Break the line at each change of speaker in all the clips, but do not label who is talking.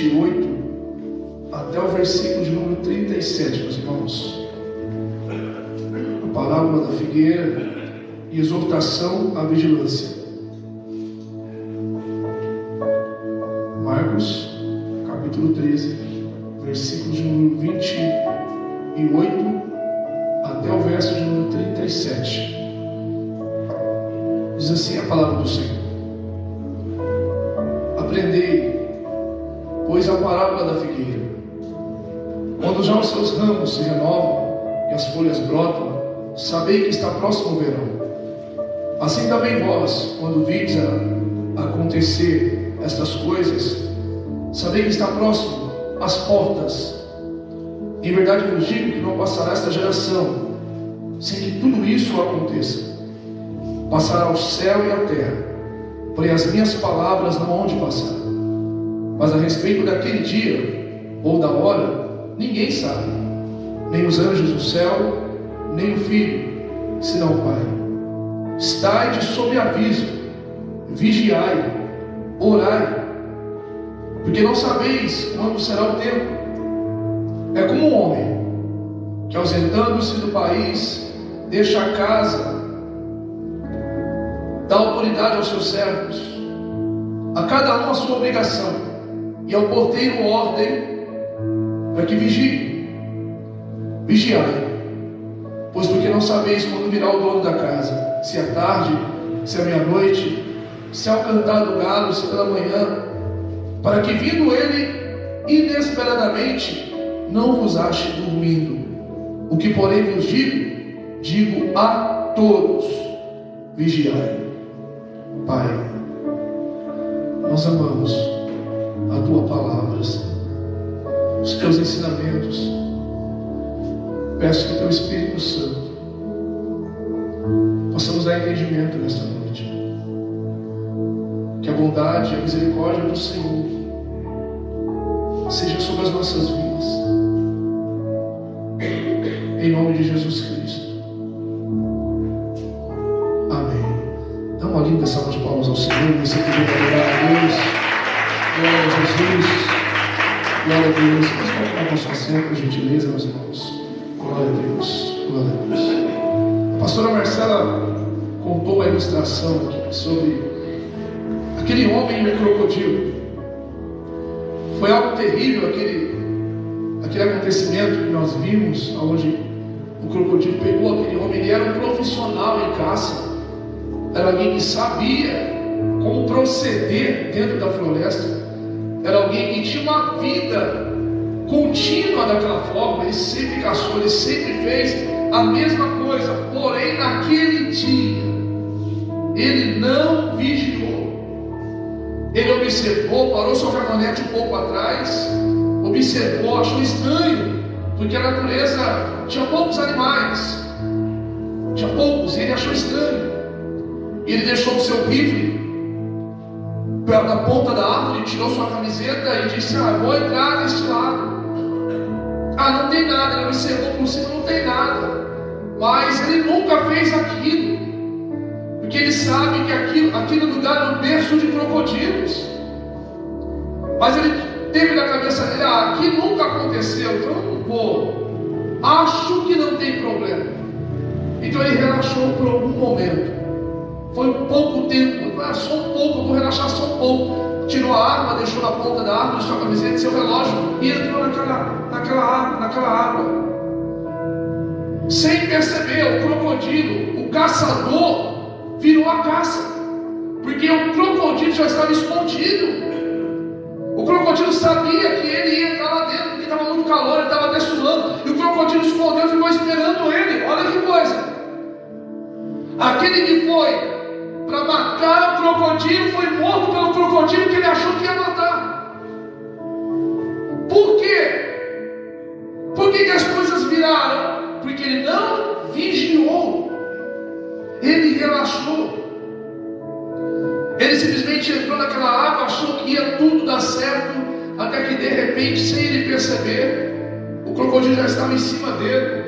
28 até o versículo de número 37, meus irmãos. A parábola da figueira e exortação à vigilância. Marcos, capítulo 13, versículo de número 28 até o verso de número 37. Diz assim a palavra do Senhor: Aprendei, pois, a parábola da figueira. Quando já os seus ramos se renovam e as folhas brotam, sabei que está próximo o verão. Assim também vós, quando vides acontecer estas coisas, sabei que está próximo às portas. Em verdade vos digo que não passará esta geração sem que tudo isso aconteça. Passará o céu e a terra, porém as minhas palavras não hão de passar. Mas a respeito daquele dia ou da hora, ninguém sabe, nem os anjos do céu, nem o Filho, senão o Pai. Estai de sob aviso, vigiai, orai, porque não sabeis quando será o tempo. É como um homem que, ausentando-se do país, deixa a casa, dá autoridade aos seus servos, a cada um a sua obrigação, e ao porteiro ordem para que vigie. Vigiai, pois porque não sabeis quando virá o dono da casa, se é tarde, se é meia-noite, se é ao cantar do galo, se é pela manhã, para que vindo ele inesperadamente não vos ache dormindo. O que porém vos digo a todos: vigiai. Pai, nós amamos a Tua palavra, os Teus ensinamentos. Peço que Teu Espírito Santo possa nos dar entendimento nesta noite. Que a bondade e a misericórdia do Senhor seja sobre as nossas vidas. Em nome de Jesus Cristo. Amém. Dá uma linda salva de palmas ao Senhor. Você que vai adorar a Deus. Glória a Jesus. Glória a Deus. Vamos colocar a nossa cena, por gentileza, meus irmãos. Glória a Deus. Glória a Deus. A pastora Marcela contou uma ilustração aqui sobre aquele homem e o crocodilo. Foi algo terrível aquele acontecimento que nós vimos, onde o crocodilo pegou aquele homem. Ele era um profissional em caça, era alguém que sabia como proceder dentro da floresta, era alguém que tinha uma vida contínua daquela forma. Ele sempre caçou, ele sempre fez a mesma coisa, porém naquele dia ele não vigiou. Ele observou, parou sua caminhonete um pouco atrás, observou, achou estranho, porque a natureza tinha poucos animais, tinha poucos, e ele achou estranho. Ele deixou o seu rifle perto da ponta da árvore, tirou sua camiseta e disse: vou entrar neste lado. Não tem nada. Ele observou por cima, não tem nada. Mas ele nunca fez aquilo, porque ele sabe que aquele lugar é um berço de crocodilos. Mas ele teve na cabeça dele: aqui nunca aconteceu, então eu não vou. Acho que não tem problema. Então ele relaxou por algum momento. Foi um pouco tempo, só um pouco, eu vou relaxar só um pouco. Tirou a arma, deixou na ponta da árvore sua camiseta e seu relógio e entrou naquela água. Sem perceber, o crocodilo, o caçador, virou a caça, porque o crocodilo já estava escondido. O crocodilo sabia que ele ia entrar lá dentro, porque estava muito calor, ele estava até suando, e o crocodilo escondeu e ficou esperando ele. Olha que coisa! Aquele que foi para matar o crocodilo foi morto pelo crocodilo que ele achou que ia matar. Por quê? Por que as coisas viraram? Porque ele não vigiou, ele relaxou. Ele simplesmente entrou naquela água, achou que ia tudo dar certo, até que de repente, sem ele perceber, o crocodilo já estava em cima dele,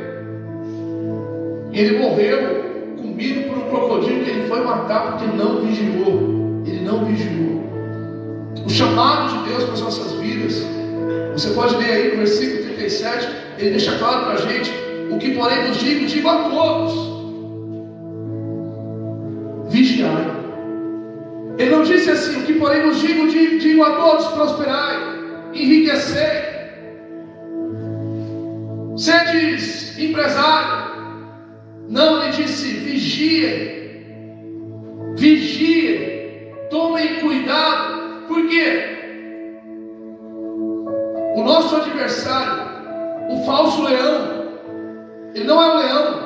e ele morreu, comido por um crocodilo que ele foi matar porque não vigiou. Ele não vigiou. O chamado de Deus para as nossas vidas. Você pode ler aí no versículo 37, ele deixa claro para a gente: o que porém vos digo a todos, vigiai. Ele não disse assim: o que porém vos digo a todos, prosperai, enriquecei, sedes empresário. Não, ele disse: vigiem, tomem cuidado. Por quê? O nosso adversário, o falso leão, ele não é um leão,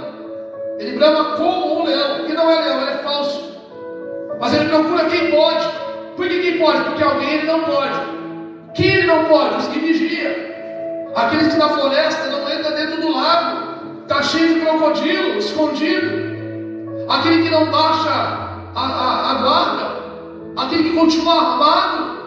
ele brama como um leão. Ele não é leão, ele é falso, mas ele procura quem pode. Por que quem pode? Porque alguém ele não pode. Quem ele não pode? Os que vigiam. Aqueles que na floresta não entram dentro do lago, está cheio de crocodilo escondido. Aquele que não baixa a guarda, aquele que continua armado,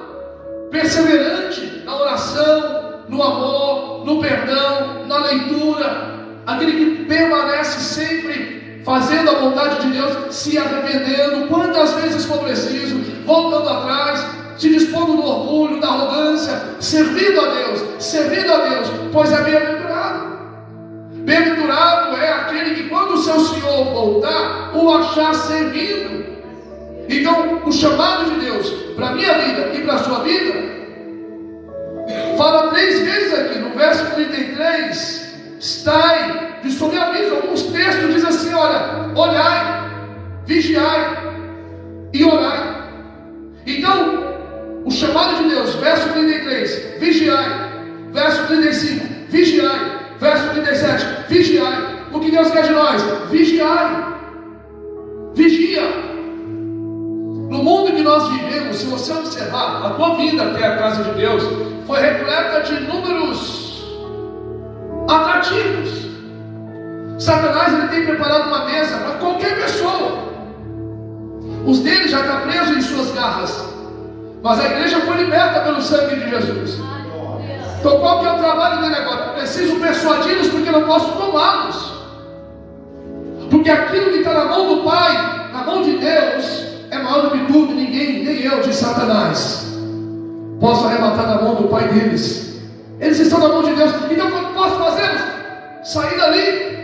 perseverante na oração, no amor, no perdão, na leitura, aquele que permanece sempre fazendo a vontade de Deus, se arrependendo quantas vezes for preciso, voltando atrás, se dispondo do orgulho, da arrogância, servindo a Deus, pois é bem-aventurado. Bem-aventurado é aquele que, quando o seu Senhor voltar, o achar servindo. Então, o chamado de Deus para a minha vida e para a sua vida, fala 3 vezes aqui, no verso 33, estai de sobreaviso. Alguns textos dizem assim: olha, olhai, vigiai e orai. Então, o chamado de Deus, verso 33, vigiai. Verso 35, vigiai. Verso 37, vigiai. O que Deus quer de nós? Vigiai. Vigia. No mundo que nós vivemos, se você observar, a tua vida até a casa de Deus foi repleta de números atrativos. Satanás, ele tem preparado uma mesa para qualquer pessoa. Os dele já estão presos em suas garras, mas a igreja foi liberta pelo sangue de Jesus. Então qual que é o trabalho dele agora? Eu preciso persuadi-los, porque eu não posso tomá-los. Porque aquilo que está na mão do Pai, na mão de Deus, é maior do que tudo. Ninguém, nem eu, de Satanás, posso arrebatar na mão do Pai deles. Eles estão na mão de Deus. Então o que eu posso fazer? Sair dali,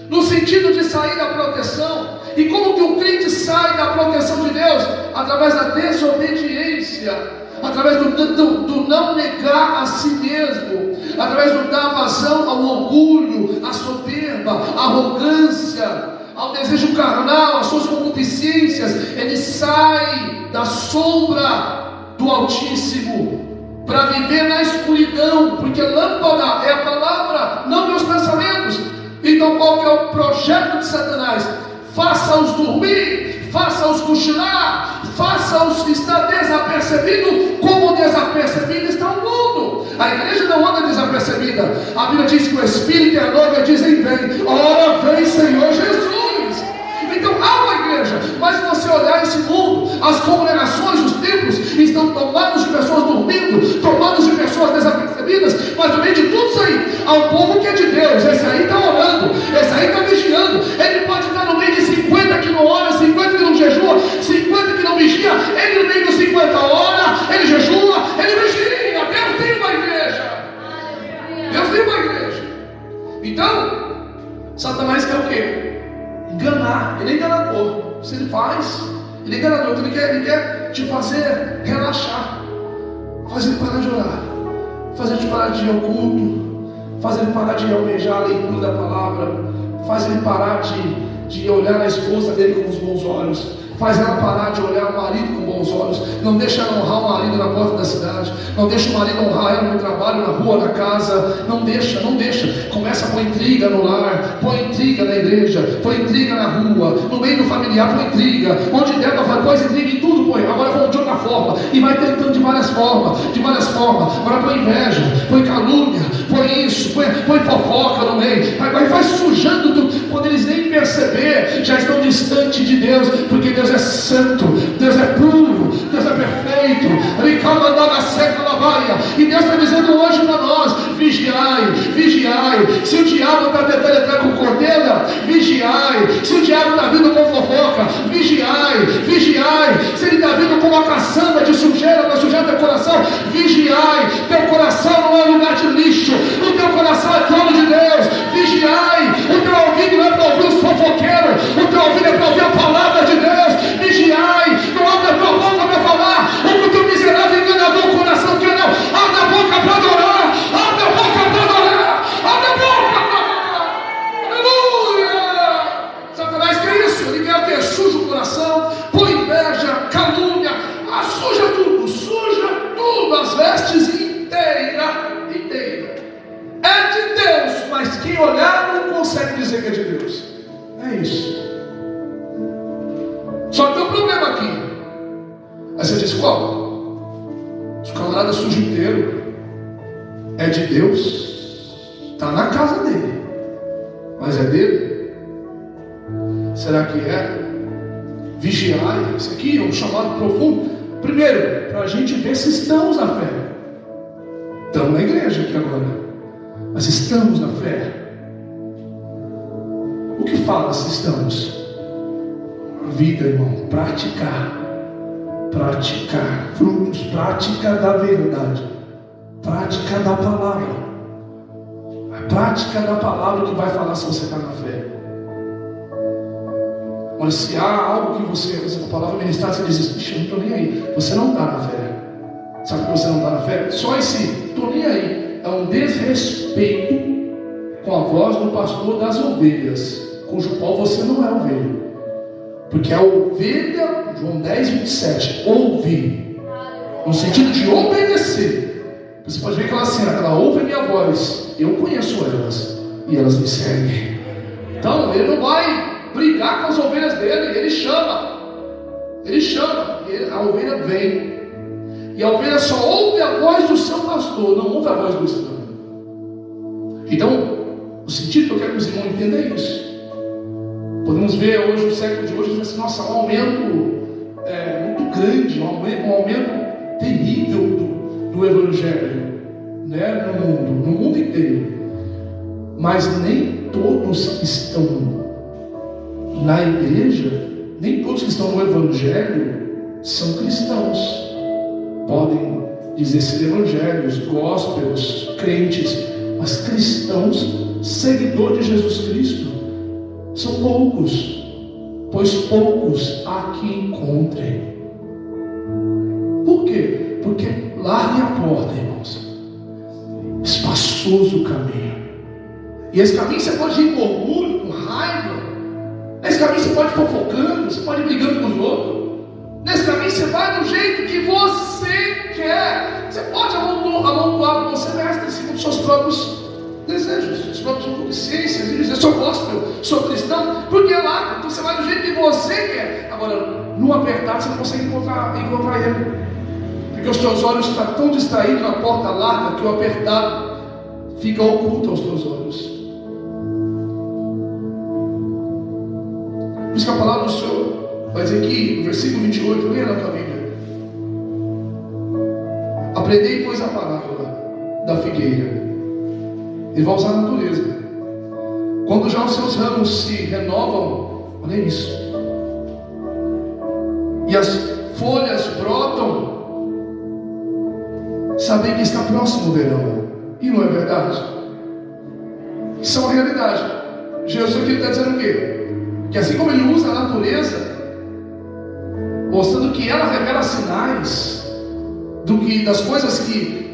no sentido de sair da proteção. E como que o crente sai da proteção de Deus? Através da desobediência, através do não negar a si mesmo, através do dar vazão ao orgulho, à soberba, à arrogância, ao desejo carnal, às suas concupiscências. Ele sai da sombra do Altíssimo para viver na escuridão, porque lâmpada é a palavra, não meus pensamentos. Então qual que é o projeto de Satanás? Faça-os dormir, faça-os cochilar, faça-os estar desapercebido, como desapercebido está o mundo. A igreja não anda desapercebida. A Bíblia diz que o Espírito e a noiva dizem: vem. Ora, vem Senhor Jesus. Então há uma igreja, mas se você olhar esse mundo, as congregações, os templos estão tomados de pessoas dormindo, tomados de pessoas desapercebidas. Mas no meio de tudo isso aí, há um povo que é de Deus. Esse aí está orando, esse aí está vigiando. Ele pode estar no meio de 50 que não ora, 50 que não jejua, 50 que não vigia. Ele no meio dos 50 ora, ele jejua, ele vigia. Deus tem uma igreja. Deus tem uma igreja. Então, Satanás quer o quê? Enganar. Ele é enganador. Se ele faz, ele é enganador. Então ele quer te fazer relaxar, fazer ele parar de orar, fazer ele parar de ir ao culto, fazer ele parar de almejar a leitura da palavra, faz ele parar de olhar a esposa dele com os bons olhos, faz ela parar de olhar o marido com bons olhos. Não deixa ela honrar o marido na porta da cidade, não deixa o marido honrar ela no trabalho, na rua, na casa. Não deixa. Começa com intriga no lar, põe intriga na igreja, põe intriga na rua, no meio do familiar, põe intriga. Onde der para fazer, põe intriga em tudo, põe. Agora vamos de outra forma, e vai tentando de várias formas. Agora põe inveja, põe calúnia, põe isso, põe fofoca no meio, vai sujando tudo. Quando eles nem perceber, já estão distante de Deus, porque Deus é santo, Deus é puro, Deus é perfeito. E Deus está dizendo hoje para nós: vigiai. Se o diabo está tentando entrar com cordeira, vigiai. Se o diabo está vindo com fofoca, vigiai. Se ele está vindo com uma caçamba de sujeira para sujar teu vigiai. Teu coração não é lugar de lixo, o teu coração é trono de Deus. Vigiai, o teu ouvido não é para ouvir os fofoqueiros, o teu ouvido é para ouvir a palavra de Deus. Vigiai, não abre a tua boca para falar o que o teu miserável enganador o coração quer, não. Abre a boca para adorar, abre a boca para adorar, abre a boca para adorar. Aleluia! Satanás quer isso, ele quer o que? Suja o coração, põe inveja, calúnia, suja tudo, as vestes inteira. É de Deus, mas quem olhar não consegue dizer que é de Deus. É isso. Só que tem um problema aqui. Aí você diz, qual? Os camaradas sujam inteiro. É de Deus. Está na casa dele. Mas é dele? Será que é? Vigiai. Isso aqui é um chamado profundo. Primeiro, para a gente ver se estamos na fé. Estamos na igreja aqui agora, mas estamos na fé. O que fala se estamos? A vida, irmão, praticar frutos, prática da verdade, prática da palavra, a prática da palavra que vai falar se você está na fé. Olha, se há algo que você, a palavra ministrar, você diz, vixe, eu não estou nem aí, você não está na fé. Sabe por que você não está na fé? Só esse estou nem aí é um desrespeito com a voz do pastor das ovelhas, cujo qual você não é ovelha. Porque a ovelha, João 10, 27, ouve, no sentido de obedecer. Você pode ver que ela ouve a minha voz, eu conheço elas, e elas me seguem. Então, ele não vai brigar com as ovelhas dele, ele chama, e a ovelha vem. E a ovelha só ouve a voz do seu pastor, não ouve a voz do estranho. Então, o sentido que eu quero que os irmãos entendam é isso. Podemos ver hoje, no século de hoje, assim, nossa, um aumento muito grande, um aumento terrível do Evangelho, né, no mundo inteiro. Mas nem todos que estão na igreja, nem todos que estão no Evangelho são cristãos. Podem dizer ser evangélicos, gospels, crentes, mas cristãos, seguidores de Jesus Cristo, são poucos, pois poucos há que encontrem. Por quê? Porque largue a porta, irmãos, espaçoso o caminho, e esse caminho você pode ir com orgulho, com raiva, nesse caminho você pode ir fofocando, você pode ir brigando com os outros. Nesse caminho você vai do jeito que você quer. Você pode amontoar para você, mestre, segundo os seus próprios desejos, suas próprias concupiscências, e dizer, sou gospel, sou cristão, porque é lá, então você vai do jeito que você quer. Agora, no apertado você não consegue encontrar ele, porque os teus olhos estão tão distraídos na porta larga que o apertado fica oculto aos teus olhos. Por isso que a palavra do Senhor vai dizer aqui, no versículo 28, leia na tua Bíblia. Aprendei, pois, a parábola da figueira. Ele vai usar a natureza. Quando já os seus ramos se renovam, olha isso, e as folhas brotam, sabem que está próximo o verão. E não é verdade? Isso é uma realidade. Jesus aqui está dizendo o quê? Que assim como ele usa a natureza, mostrando que ela revela sinais das coisas que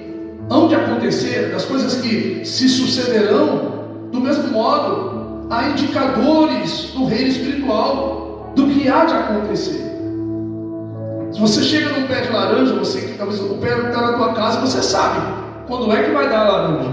hão de acontecer, das coisas que se sucederão, do mesmo modo, há indicadores do reino espiritual do que há de acontecer. Se você chega num pé de laranja, você que talvez o pé está na tua casa, você sabe quando é que vai dar a laranja.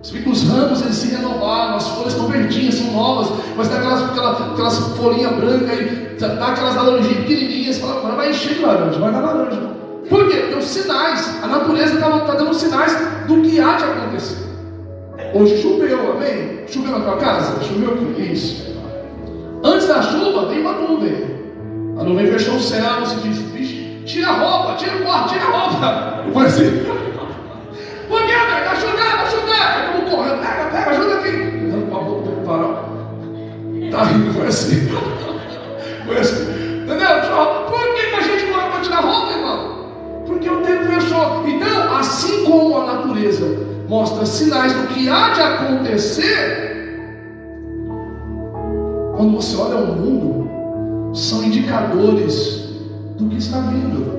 Você vê que os ramos eles se renovaram, as folhas estão verdinhas, são novas, mas tem aquelas folhinhas brancas e dá aquelas laranjinhas pequenininhas, fala, agora vai encher de laranja, vai dar laranja. Por quê? Porque os sinais, a natureza está dando sinais do que há de acontecer. Hoje choveu, amém? Choveu na tua casa? Choveu aqui? Isso. Antes da chuva, veio uma nuvem. A nuvem fechou o céu, você disse, vixe, tira a roupa, tira o quarto, tira a roupa. Foi assim. Por quê, velho? Vai chover. Aí como correndo, pega, ajuda aqui. Dando com a roupa do farol. Tá rindo, foi assim. Foi assim. Entendeu? Por que a gente corre para tirar a roupa, irmão? Porque o tempo fechou. Então, as mostra sinais do que há de acontecer. Quando você olha o mundo, são indicadores do que está vindo.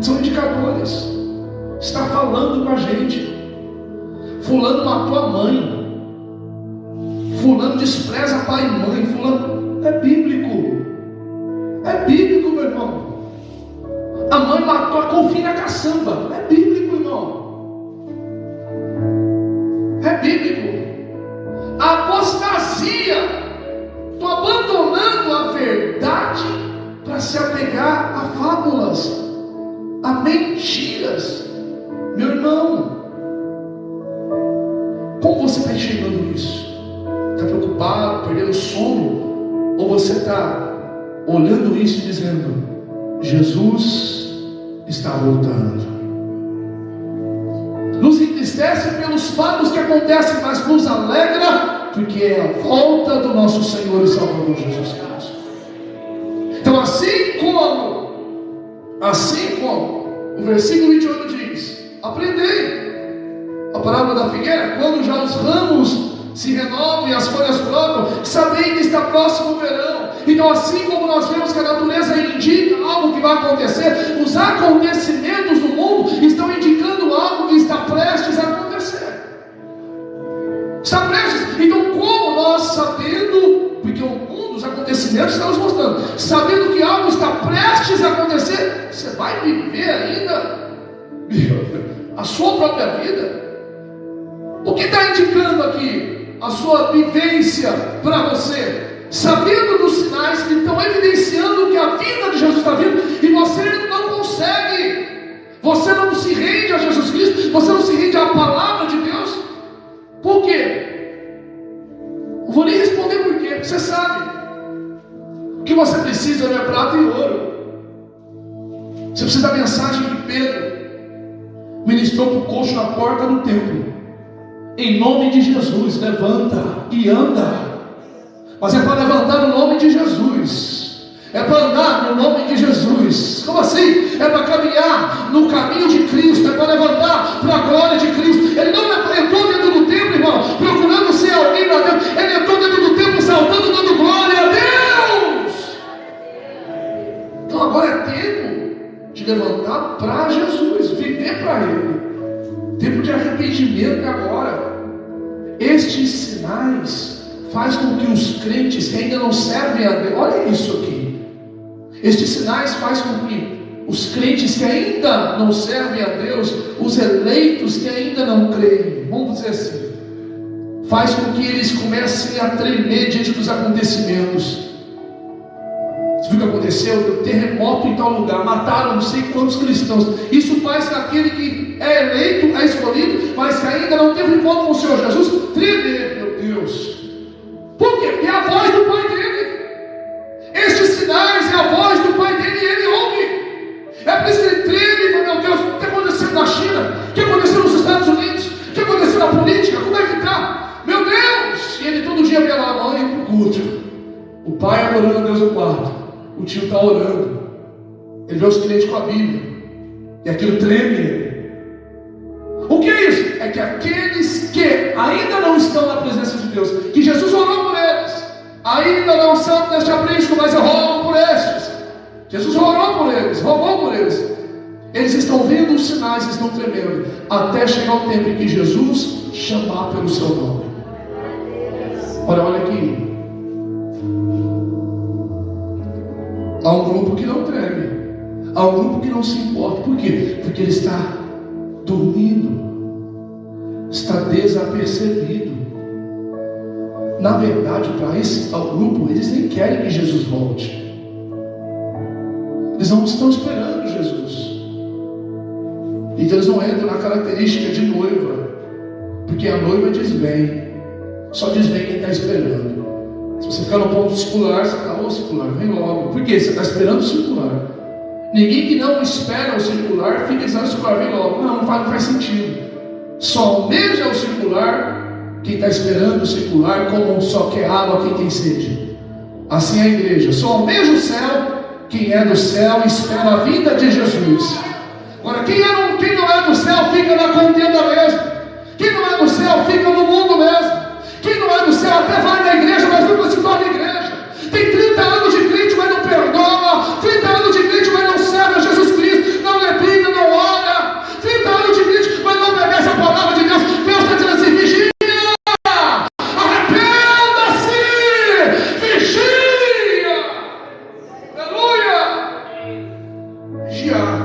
São indicadores. Está falando com a gente. Fulano matou a mãe. Fulano despreza pai e mãe. Fulano... É bíblico. É bíblico, meu irmão. A mãe matou a Confim na caçamba. É bíblico, irmão. É bíblico. A apostasia. Estou abandonando a verdade para se apegar a fábulas, a mentiras. Meu irmão, como você está enxergando isso? Está preocupado, perdendo sono? Ou você está olhando isso e dizendo: Jesus está voltando? Nos entristece pelos fatos que acontecem, mas nos alegra porque é a volta do nosso Senhor e Salvador Jesus Cristo. Então, assim como o versículo 28 diz: aprendei a parábola da figueira, quando já os ramos se renovam e as folhas brotam, sabei que está próximo o verão. Então, assim como nós vemos que a natureza indica algo que vai acontecer, os acontecimentos do mundo estão indicando algo que está prestes a acontecer. Está prestes. Então, como nós sabendo, porque o mundo, os acontecimentos estão nos mostrando, sabendo que algo está prestes a acontecer, você vai viver ainda a sua própria vida? O que está indicando aqui a sua vivência para você? Sabendo dos sinais que estão evidenciando que a vida de Jesus está vindo, e você não consegue, você não se rende a Jesus Cristo, você não se rende à palavra de Deus. Por quê? Não vou nem responder por quê, você sabe. O que você precisa não é prata e ouro. Você precisa da mensagem que Pedro ministrou para o coxo na porta do templo: em nome de Jesus, levanta e anda. Mas é para levantar no nome de Jesus, é para andar no nome de Jesus. Como assim? É para caminhar no caminho de Cristo, é para levantar para a glória de Cristo. Ele não entrou dentro do templo, irmão, procurando ser alguém lá dentro. Ele entrou dentro do templo saltando, dando glória a Deus. Então agora é tempo de levantar para Jesus, viver para Ele. Tempo de arrependimento agora. Estes sinais faz com que os crentes que ainda não servem a Deus, olha isso aqui, estes sinais faz com que os crentes que ainda não servem a Deus, os eleitos que ainda não creem, vamos dizer assim, faz com que eles comecem a tremer diante dos acontecimentos. Você viu o que aconteceu? Deu terremoto em tal lugar, mataram não sei quantos cristãos. Isso faz com aquele que é eleito, é escolhido, mas que ainda não teve encontro com o Senhor Jesus, tremer, meu Deus. Por quê? Porque é a voz do Pai dele. Estes sinais é a voz do Pai dele e ele ouve. É por isso que ele treme e fala: meu Deus, o que está acontecendo na China? O que aconteceu nos Estados Unidos? O que aconteceu na política? Como é que está? Meu Deus! E ele todo dia vê lá a mãe no culto, o pai orando a Deus no quarto, o tio está orando, ele vê os clientes com a Bíblia, e aquilo treme ele. O que é isso? É que aqueles que ainda não estão na presença de Deus, que Jesus orou por eles, ainda não são deste aprisco, mas eu rogo por estes. Jesus orou por eles, rogou por eles. Eles estão vendo os sinais, estão tremendo, até chegar o tempo em que Jesus chamar pelo seu nome. Olha aqui. Há um grupo que não treme, há um grupo que não se importa. Por quê? Porque ele está dormindo, está desapercebido. Na verdade, para esse tal grupo, eles nem querem que Jesus volte. Eles não estão esperando Jesus. Então eles não entram na característica de noiva, porque a noiva diz vem, só diz vem quem está esperando. Se você ficar no ponto circular, você fala: ô circular, vem logo. Por quê? Você está esperando o circular. Ninguém que não espera o circular fica dizendo: o circular vem logo. Não faz sentido. Só almeja o circular quem está esperando o circular, como só quer água quem tem sede. Assim é a igreja. Só almeja o céu quem é do céu e espera a vinda de Jesus. Agora, quem não é do céu fica na contenda mesmo. Quem não é do céu fica no mundo mesmo. Quem não é do céu até vai na igreja, mas nunca se torna igreja. Tem 30 anos de crente, mas não perdoa. 30 anos de crente, mas não serve a Jesus Cristo. Não lê Bíblia, não ora. 30 anos de crente, mas não obedece a palavra de Deus. Deus está dizendo assim: vigia. Arrependa-se. Vigia. Aleluia. Vigiar.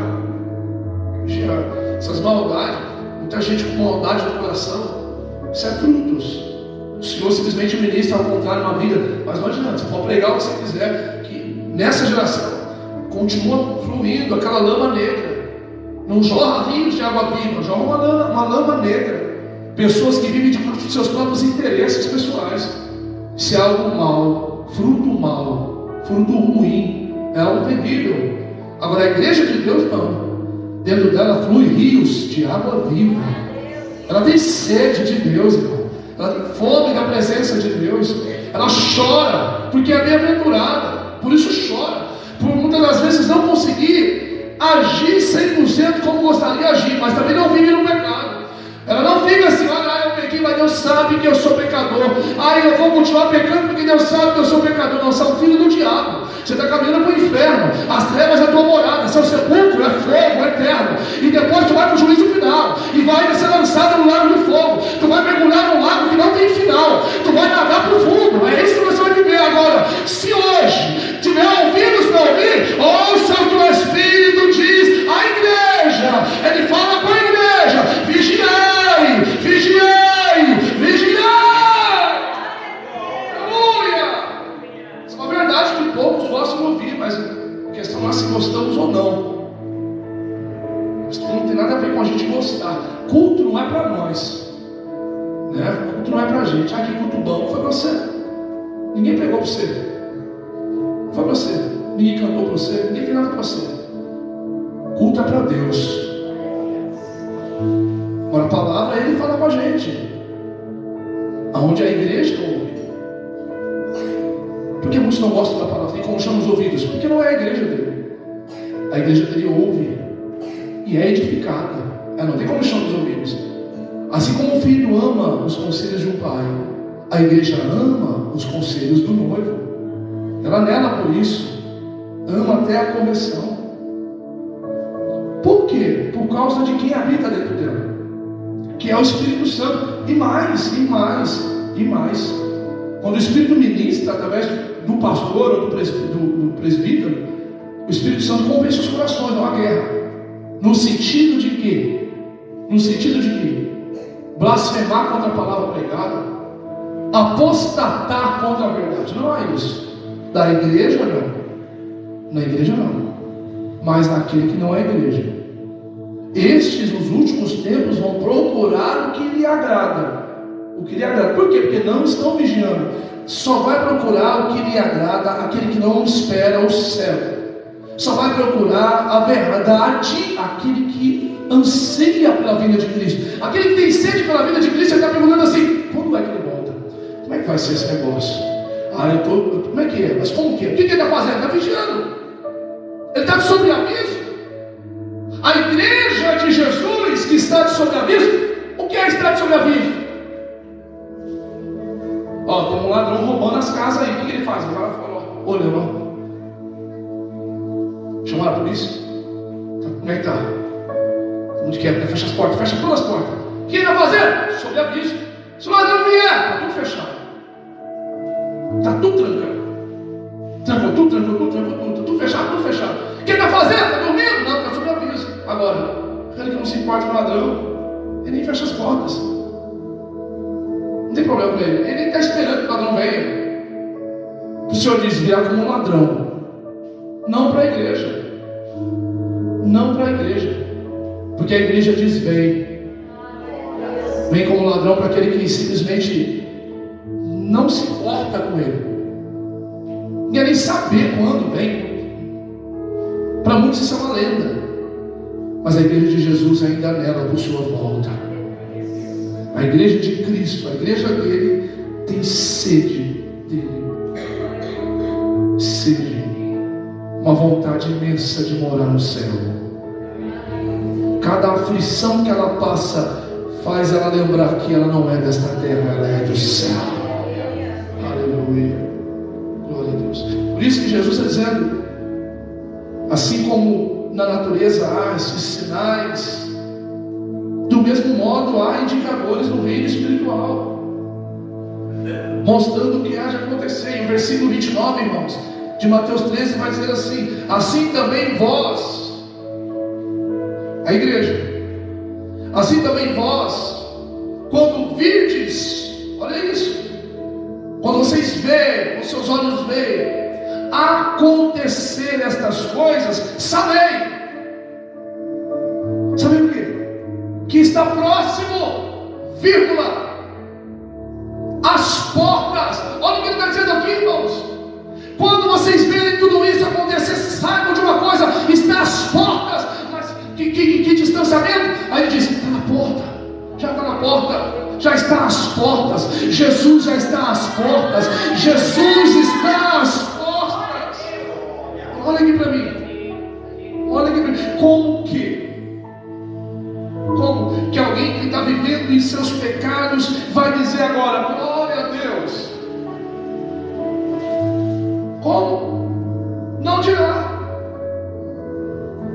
Vigiar. Essas maldades, muita gente com maldade no coração, isso é frutos. O Senhor simplesmente ministra ao contrário uma vida. Mas não adianta, você pode pregar o que você quiser, que nessa geração continua fluindo aquela lama negra. Não jorra rios de água viva, jorra uma lama negra. Pessoas que vivem de seus próprios interesses pessoais. Isso é algo mal, fruto ruim, é algo terrível. Agora a igreja de Deus não. Dentro dela flui rios de água viva. Ela tem sede de Deus, irmão. Ela tem fome da presença de Deus. Ela chora porque é bem-aventurada. Por isso chora. Por muitas das vezes não conseguir agir 100% como gostaria de agir, mas também não vive no pecado. Ela não fica assim: olha, eu pequei, mas Deus sabe que eu sou pecador. Eu vou continuar pecando porque Deus sabe que eu sou pecador. Não, você é um filho do diabo. Você está caminhando para o inferno. As trevas é a tua morada. Seu sepulcro é fogo eterno. E depois tu vai para o juízo final. E vai ser lançado no lago de fogo. Tu vai mergulhar num lago que não tem final. Tu vai nadar para o fundo. É isso que você vai viver agora. Se hoje tiver ouvidos para ouvir, ouça o que o Espírito diz à igreja. Ele fala com a igreja: vigiai, vigiai, vigiai. Aleluia. Isso é uma verdade que poucos gostam de ouvir, mas a questão não é se gostamos ou não. Isso não tem nada a ver com a gente gostar. Culto não é para nós, né? Culto não é para a gente. Que culto bom. Foi para você. Ninguém pregou para você. Foi para você. Ninguém cantou para você. Ninguém fez nada para você. Culto é para Deus. Agora a palavra, Ele fala com a gente. Aonde a igreja ouve. Por que muitos não gostam da palavra? Tem como chamam os ouvidos? Porque não é a igreja dele. A igreja dele ouve e é edificada. Não tem como chamar os ouvidos. Assim como o filho ama os conselhos de um pai, a igreja ama os conselhos do noivo. Ela anela por isso. Ama até a correção. Por quê? Por causa de quem habita dentro dela, que é o Espírito Santo. E mais. Quando o Espírito ministra através do pastor ou do presbítero, o Espírito Santo convence os corações, não há guerra. No sentido de quê? Blasfemar contra a palavra pregada, apostatar contra a verdade. Não é isso. Da igreja não. Na igreja não. Mas naquele que não é igreja. Estes, nos últimos tempos, vão procurar o que lhe agrada. O que lhe agrada. Por quê? Porque não estão vigiando. Só vai procurar o que lhe agrada aquele que não espera o céu. Só vai procurar a verdade aquele que anseia pela vinda de Cristo. Aquele que tem sede pela vinda de Cristo, ele está perguntando assim: quando é que ele volta? Como é que vai ser esse negócio? Como é que é? Mas como que é? O que ele está fazendo? Está vigiando. Ele está de sobreaviso. A igreja de Jesus que está de sobreaviso. O que é estar de sobreaviso? Tem um ladrão roubando as casas aí. O que ele faz? Ele vai lá fora, olha lá. Chamaram a polícia? Como é que está? Onde quer? Fecha as portas, fecha todas as portas. O que ele vai fazer? Sobreaviso. Se o ladrão vier, está tudo fechado. Está tudo trancado. Trancou tudo. Tudo fechado. O que ele vai fazer? Está dormindo? Não, está sob aviso. Agora, aquele que não se importa com o ladrão, ele nem fecha as portas. Não tem problema com ele. Ele nem está esperando que o ladrão venha. O Senhor diz: virá como um ladrão. Não para a igreja. Porque a igreja diz: vem como um ladrão para aquele que simplesmente não se importa com ele. Não quer nem saber quando vem. Para muitos isso é uma lenda. Mas a igreja de Jesus ainda anela por sua volta. A igreja de Cristo, a igreja dele, tem sede dele. Uma vontade imensa de morar no céu. cada aflição que ela passa faz ela lembrar que ela não é desta terra, ela é do céu. Aleluia. Glória a Deus. Por isso que Jesus está dizendo, assim como na natureza há esses sinais, do mesmo modo há indicadores no reino espiritual, mostrando o que há de acontecer. Em versículo 29, irmãos, de Mateus 13, vai dizer assim: assim também vós, a igreja, assim também vós, quando virdes, olha isso, quando vocês veem, os seus olhos veem acontecer estas coisas, sabei o quê? Que está próximo, vírgula, as portas. Olha o que ele está dizendo aqui, irmãos. Quando vocês verem tudo isso acontecer, saibam de uma coisa: está às portas. Mas que distanciamento? Aí ele diz: está na porta, já está na porta, já está às portas. Jesus já está às portas. Jesus está às portas. Olha aqui para mim. Olha aqui para mim. Como que alguém que está vivendo em seus pecados vai dizer agora: glória a Deus? Como? Não dirá.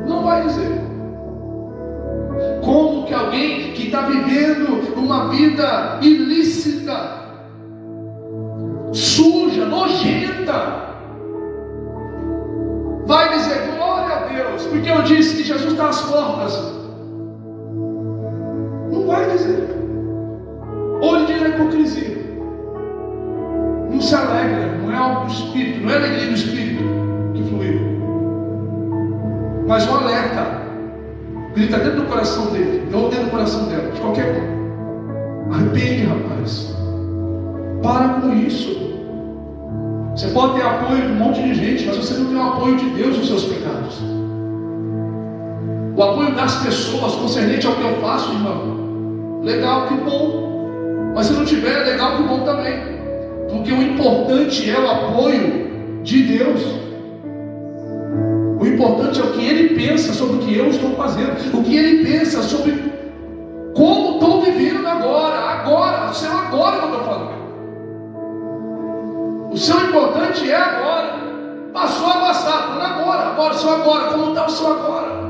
Não vai dizer. Como que alguém que está vivendo uma vida ilícita, suja, nojenta, vai dizer glória a Deus? Porque eu disse que Jesus está às portas. Não vai dizer. Ou ele diz a hipocrisia. Não se alegra, não é algo do Espírito, não é alegria do Espírito que fluiu, mas um alerta grita dentro do coração dele, ou dentro do coração dela, de qualquer um: arrepende, rapaz, para com isso. Você pode ter apoio de um monte de gente, mas você não tem o apoio de Deus nos seus pecados, o apoio das pessoas concernente ao que eu faço, irmão. Legal, que bom. Mas se não tiver, legal, que bom também. Porque o importante é o apoio de Deus. O importante é o que Ele pensa sobre o que eu estou fazendo, o que Ele pensa sobre como estou vivendo agora, o seu agora que eu estou falando. O seu importante é agora. Passou a passar, falando agora, o seu agora, como está o seu agora?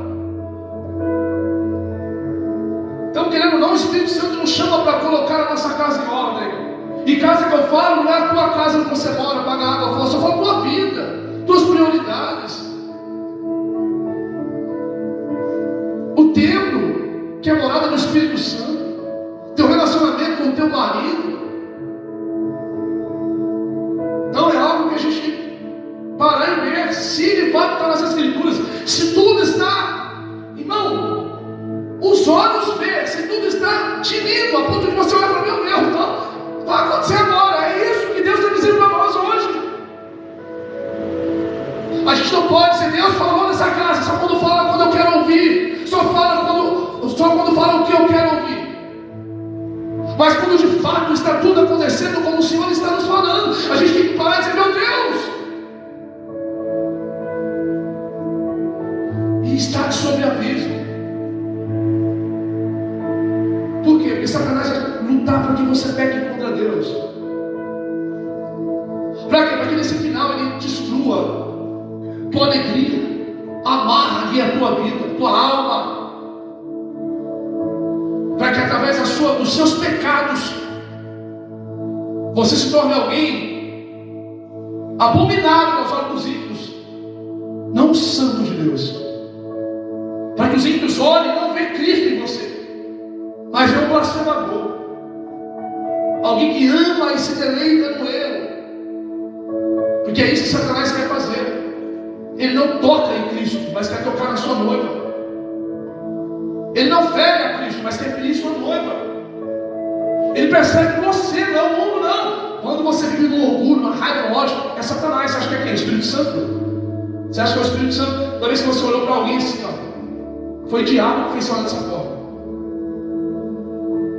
Então, querendo ou não, o Espírito Santo nos chama para colocar a nossa casa em ordem. E casa que eu falo não é a tua casa onde você mora, paga água, eu só falo a tua vida, tuas prioridades. O templo, que é a morada do Espírito Santo, teu relacionamento com o teu marido. Então é algo que a gente tem que parar e ver se de fato está nas Escrituras. Se tudo está, irmão, os olhos vê, se tudo está tinindo, a ponto de você olhar para meu Deus, então vai acontecer agora. É isso que Deus está dizendo para nós hoje. A gente não pode ser Deus falando nessa casa, só quando fala quando eu quero ouvir, só quando fala o que eu quero ouvir. Mas quando de fato está tudo acontecendo como o Senhor está nos falando, a gente tem que parar e dizer: meu Deus, e estar sob aviso. Por quê? Porque Satanás vai lutar para que você peque contra Deus. Para quê? Para que nesse final ele destrua tua alegria, amarra ali a tua vida, tua alma, para que através dos seus pecados você se torne alguém abominável aos olhos dos ímpios, não um santo de Deus, para que os ímpios olhem e não vejam Cristo em você, mas é um blasfemador, alguém que ama e se deleita no erro, porque é isso que Satanás quer fazer. Ele não toca em Cristo, mas quer tocar na sua noiva. Ele não fere a Cristo, mas quer ferir sua noiva. Ele persegue você, não o mundo, não. Quando você vive no orgulho, na raiva, lógico, é Satanás. Você acha que é quem? O Espírito Santo? Você acha que é o Espírito Santo? Toda vez que você olhou para alguém assim, ó, foi o diabo que fez falar dessa forma.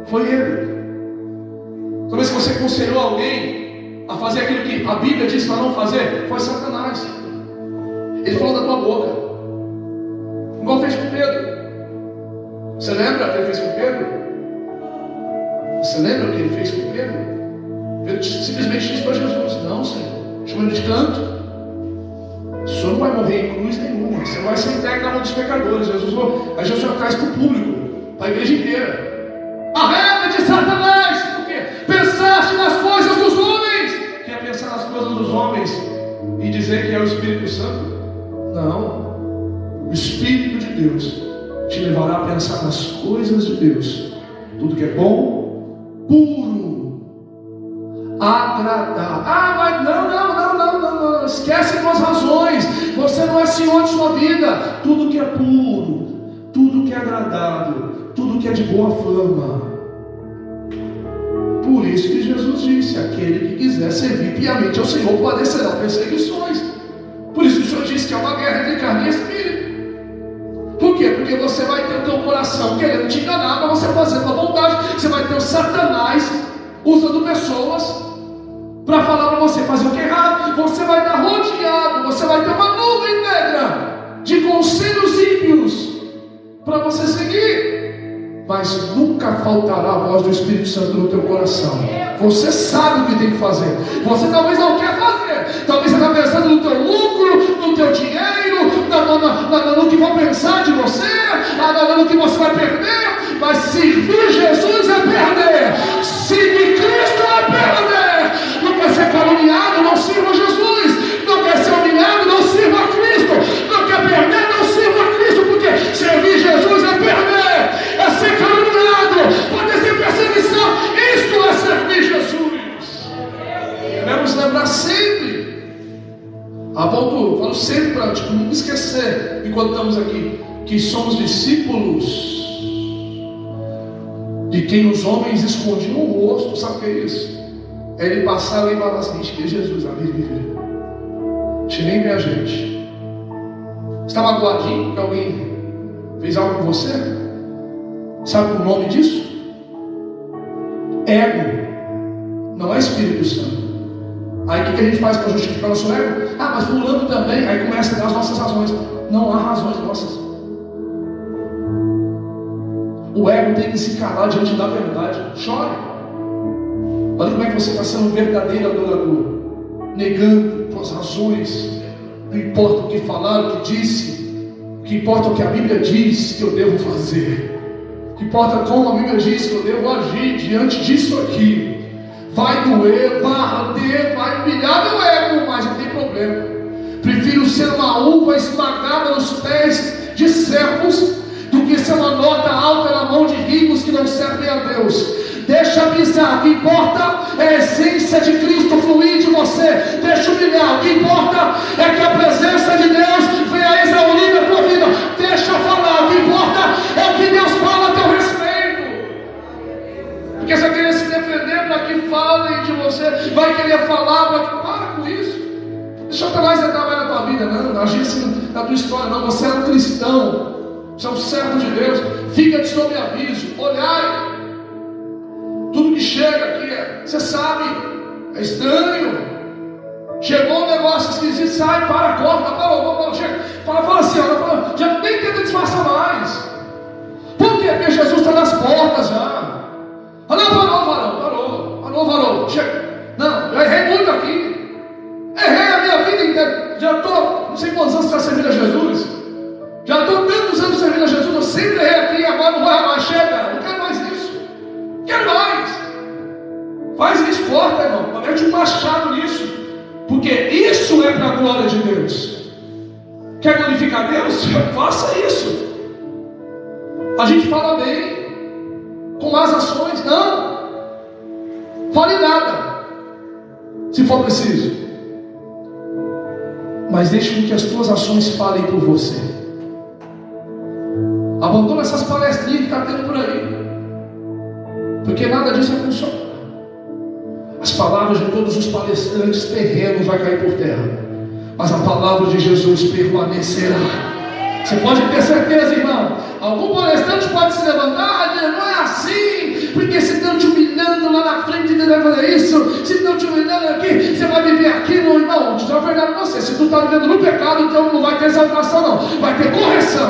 Foi ele. Toda vez que você aconselhou alguém a fazer aquilo que a Bíblia diz para não fazer, foi Satanás. Ele falou da tua boca, igual fez com Pedro. Você lembra o que ele fez com Pedro? Você lembra o que ele fez com Pedro? Pedro simplesmente disse para Jesus: não, Senhor, chamando de canto, o Senhor não vai morrer em cruz nenhuma, você vai ser entregue na mão dos pecadores. Aí Jesus traz para o público, para a igreja inteira: arreda de Satanás, porque pensaste nas coisas dos homens. Quer pensar nas coisas dos homens e dizer que é o Espírito Santo? Não. O Espírito de Deus te levará a pensar nas coisas de Deus, tudo que é bom, puro, agradável. Mas não, esquece tuas razões. Você não é senhor de sua vida. Tudo que é puro, tudo que é agradável, tudo que é de boa fama. Por isso que Jesus disse: aquele que quiser servir piamente ao Senhor padecerá perseguições. Por isso que o Senhor disse que é uma guerra entre carne e espírito. Por quê? Porque você vai ter o teu coração querendo te enganar para você fazer a tua vontade. Você vai ter o Satanás usando pessoas para falar para você fazer o que é errado. Você vai estar rodeado, você vai ter uma nuvem negra de conselhos ímpios para você seguir. Mas nunca faltará a voz do Espírito Santo no teu coração. Você sabe o que tem que fazer. Você talvez não quer fazer. Talvez você está pensando no teu lucro, no teu dinheiro, no que vão pensar de você, no que você vai perder. Mas servir Jesus é perder. Seguir Cristo é perder. Não quer ser caluniado, não sirva Jesus. Não quer ser humilhado, não sirva a Cristo. Não quer perder, não sirva a Cristo. Porque servir Jesus é perder. É ser caluniado, pode ser perseguição. Isto é servir Jesus. Devemos lembrar sempre. Falo sempre para nunca esquecer, enquanto estamos aqui, que somos discípulos de quem os homens escondiam o rosto. Sabe o que é isso? É ele passar e falar assim: que Jesus, deixa nem ver a gente. Está magoadinho que alguém fez algo com você? Sabe o nome disso? Ego. Não é Espírito Santo. Aí o que a gente faz para justificar nosso ego? Mas fulano também. Aí começa a dar as nossas razões. Não há razões nossas. O ego tem que se calar diante da verdade. Chore. Olha como é que você está sendo um verdadeiro adorador, negando suas razões. Não importa o que falaram, o que disse. O que importa é o que a Bíblia diz que eu devo fazer. O que importa é como a Bíblia diz que eu devo agir diante disso aqui. Vai doer, vai arder, vai humilhar meu ego, mas não tem problema. Prefiro ser uma uva esmagada nos pés de servos do que ser uma nota alta na mão de ricos que não servem a Deus. Deixa pisar, o que importa é a essência de Cristo fluir de você. Deixa humilhar, o que importa é que a presença de Deus venha exaurir a tua vida. Deixa falar, o que importa é o que Deus fala a teu respeito. Porque você querer se defender para que falem de você, vai querer falar para que... Para com isso. Deixa Satanás entrar mais na tua vida, não agir assim na tua história, não. Você é um cristão, você é um servo de Deus. Fica de sob aviso, olhai. Tudo que chega aqui, você sabe, é estranho. Chegou um negócio esquisito, sai, corta, parou, chega. Fala assim, já nem tenta disfarçar mais. Por quê? Porque Jesus está nas portas já. Não, varão, chega. Não, eu errei muito aqui. Errei a minha vida inteira. Já estou, não sei quantos anos está servindo a Jesus. Já estou tantos anos servindo a Jesus. Eu sempre errei aqui, agora não vai mais. Chega, não quero mais isso. Quero mais. Faz isso, corta, irmão. Mete um machado nisso. Porque isso é para a glória de Deus. Quer glorificar Deus? Faça isso. A gente fala bem, com más ações, não. Fale nada, se for preciso. Mas deixe que as tuas ações falem por você. Abandona essas palestrinhas que está tendo por aí. Porque nada disso vai funcionar. As palavras de todos os palestrantes terrenos vai cair por terra. Mas a palavra de Jesus permanecerá. Você pode ter certeza, irmão. Algum palestrante pode se levantar, não é assim, porque se estão te humilhando lá na frente, você vai fazer isso. Se estão te humilhando aqui, você vai viver aquilo. Irmão, deixa eu falar a verdade para você. Se tu está vivendo no pecado, então não vai ter exaltação, não. Vai ter correção.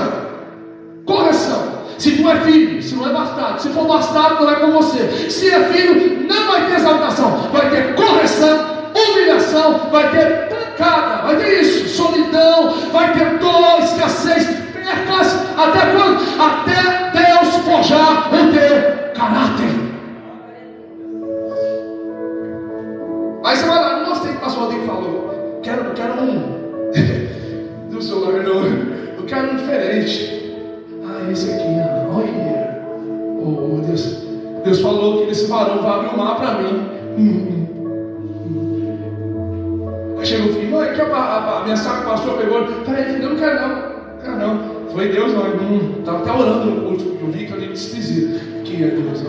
Correção. Se tu é filho, se não é bastardo, se for bastardo, não é com você. Se é filho, não vai ter exaltação, vai ter correção, humilhação, vai ter pancada, vai ter isso, solidão, vai ter dor, escassez, percas, até quando? Até Deus forjar o teu caráter. Aí você vai lá, não gostei que o pastor Rodrigo falou, quero um do celular, não, eu quero um diferente. Ah, esse aqui, olha, oh Deus falou que esse varão vai abrir o mar para mim. Aí chega o filho, mãe, que a mensagem que o pastor pegou, peraí, filho, eu não quero não. Foi Deus, não, estava até orando no culto, eu vi que eu nem esquisito. Quem é Deus?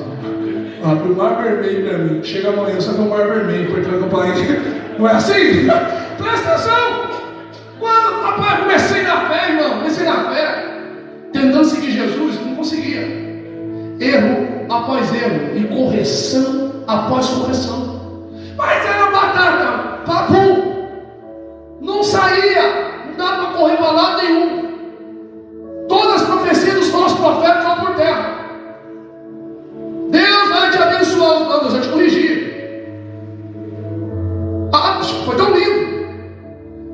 Abre o mar vermelho para mim. Chega amanhã, só que o mar vermelho, por entrar no país. Não é assim? Presta atenção! Quando, rapaz, comecei na fé, irmão, tentando seguir Jesus, não conseguia. Erro após erro, e correção após correção. Mas era batata, papo, não saía, não dava para correr para lado nenhum. Todas as profecias dos falsos profetas vão por terra. Deus vai te abençoar, não, Deus vai te corrigir. Ah, foi tão lindo.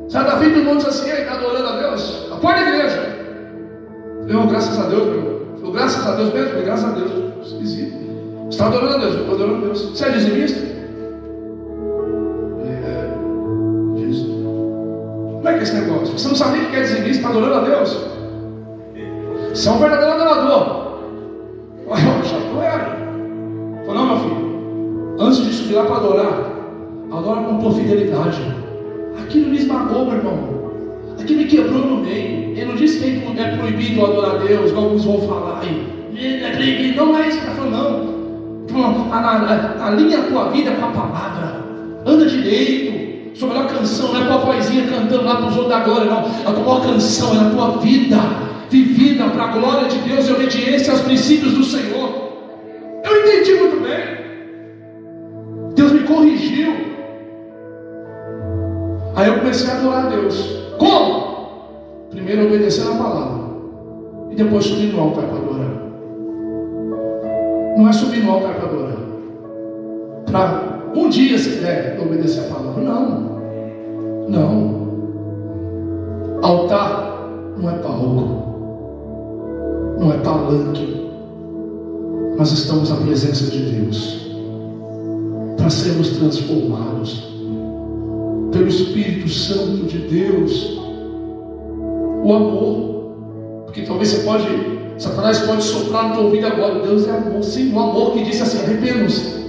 Sabe, Davi do mundo assim, ele está adorando a Deus, a porta da igreja. Eu, graças a Deus, meu irmão. Eu, graças a Deus mesmo, falei, graças a Deus. Esquisito. Você está adorando a Deus, eu estou adorando a Deus. Você é dizimista? Jesus. Como é que é esse negócio? Você não sabe nem o que é dizimista, está adorando a Deus? Você é um verdadeiro adorador. Eu já estou Falei, não, meu filho, antes de subir lá para adorar, adora com tua fidelidade. Aquilo me esmagou, meu irmão. Aquilo me quebrou no meio. Ele não disse que é proibido adorar a Deus, como alguns vão falar aí. É proibido, não é isso que ele falou, não. Alinha a tua vida com a palavra. Anda direito. Sua melhor canção não é tua vozinha cantando lá para os outros da glória, não. A tua maior canção é a tua vida, vivida para a glória de Deus e obediência aos princípios do Senhor. Eu entendi muito bem. Deus me corrigiu. Aí eu comecei a adorar a Deus. Como? Primeiro obedecendo a palavra e depois subir no altar para adorar. Não é subir no altar para adorar para um dia, se der, obedecer a palavra. Não. Altar não é palco, não é palanque. Nós estamos na presença de Deus para sermos transformados pelo Espírito Santo de Deus. O amor, porque talvez Satanás pode soprar no teu ouvido agora, Deus é amor. Sim, o amor que disse assim, arrependam-se.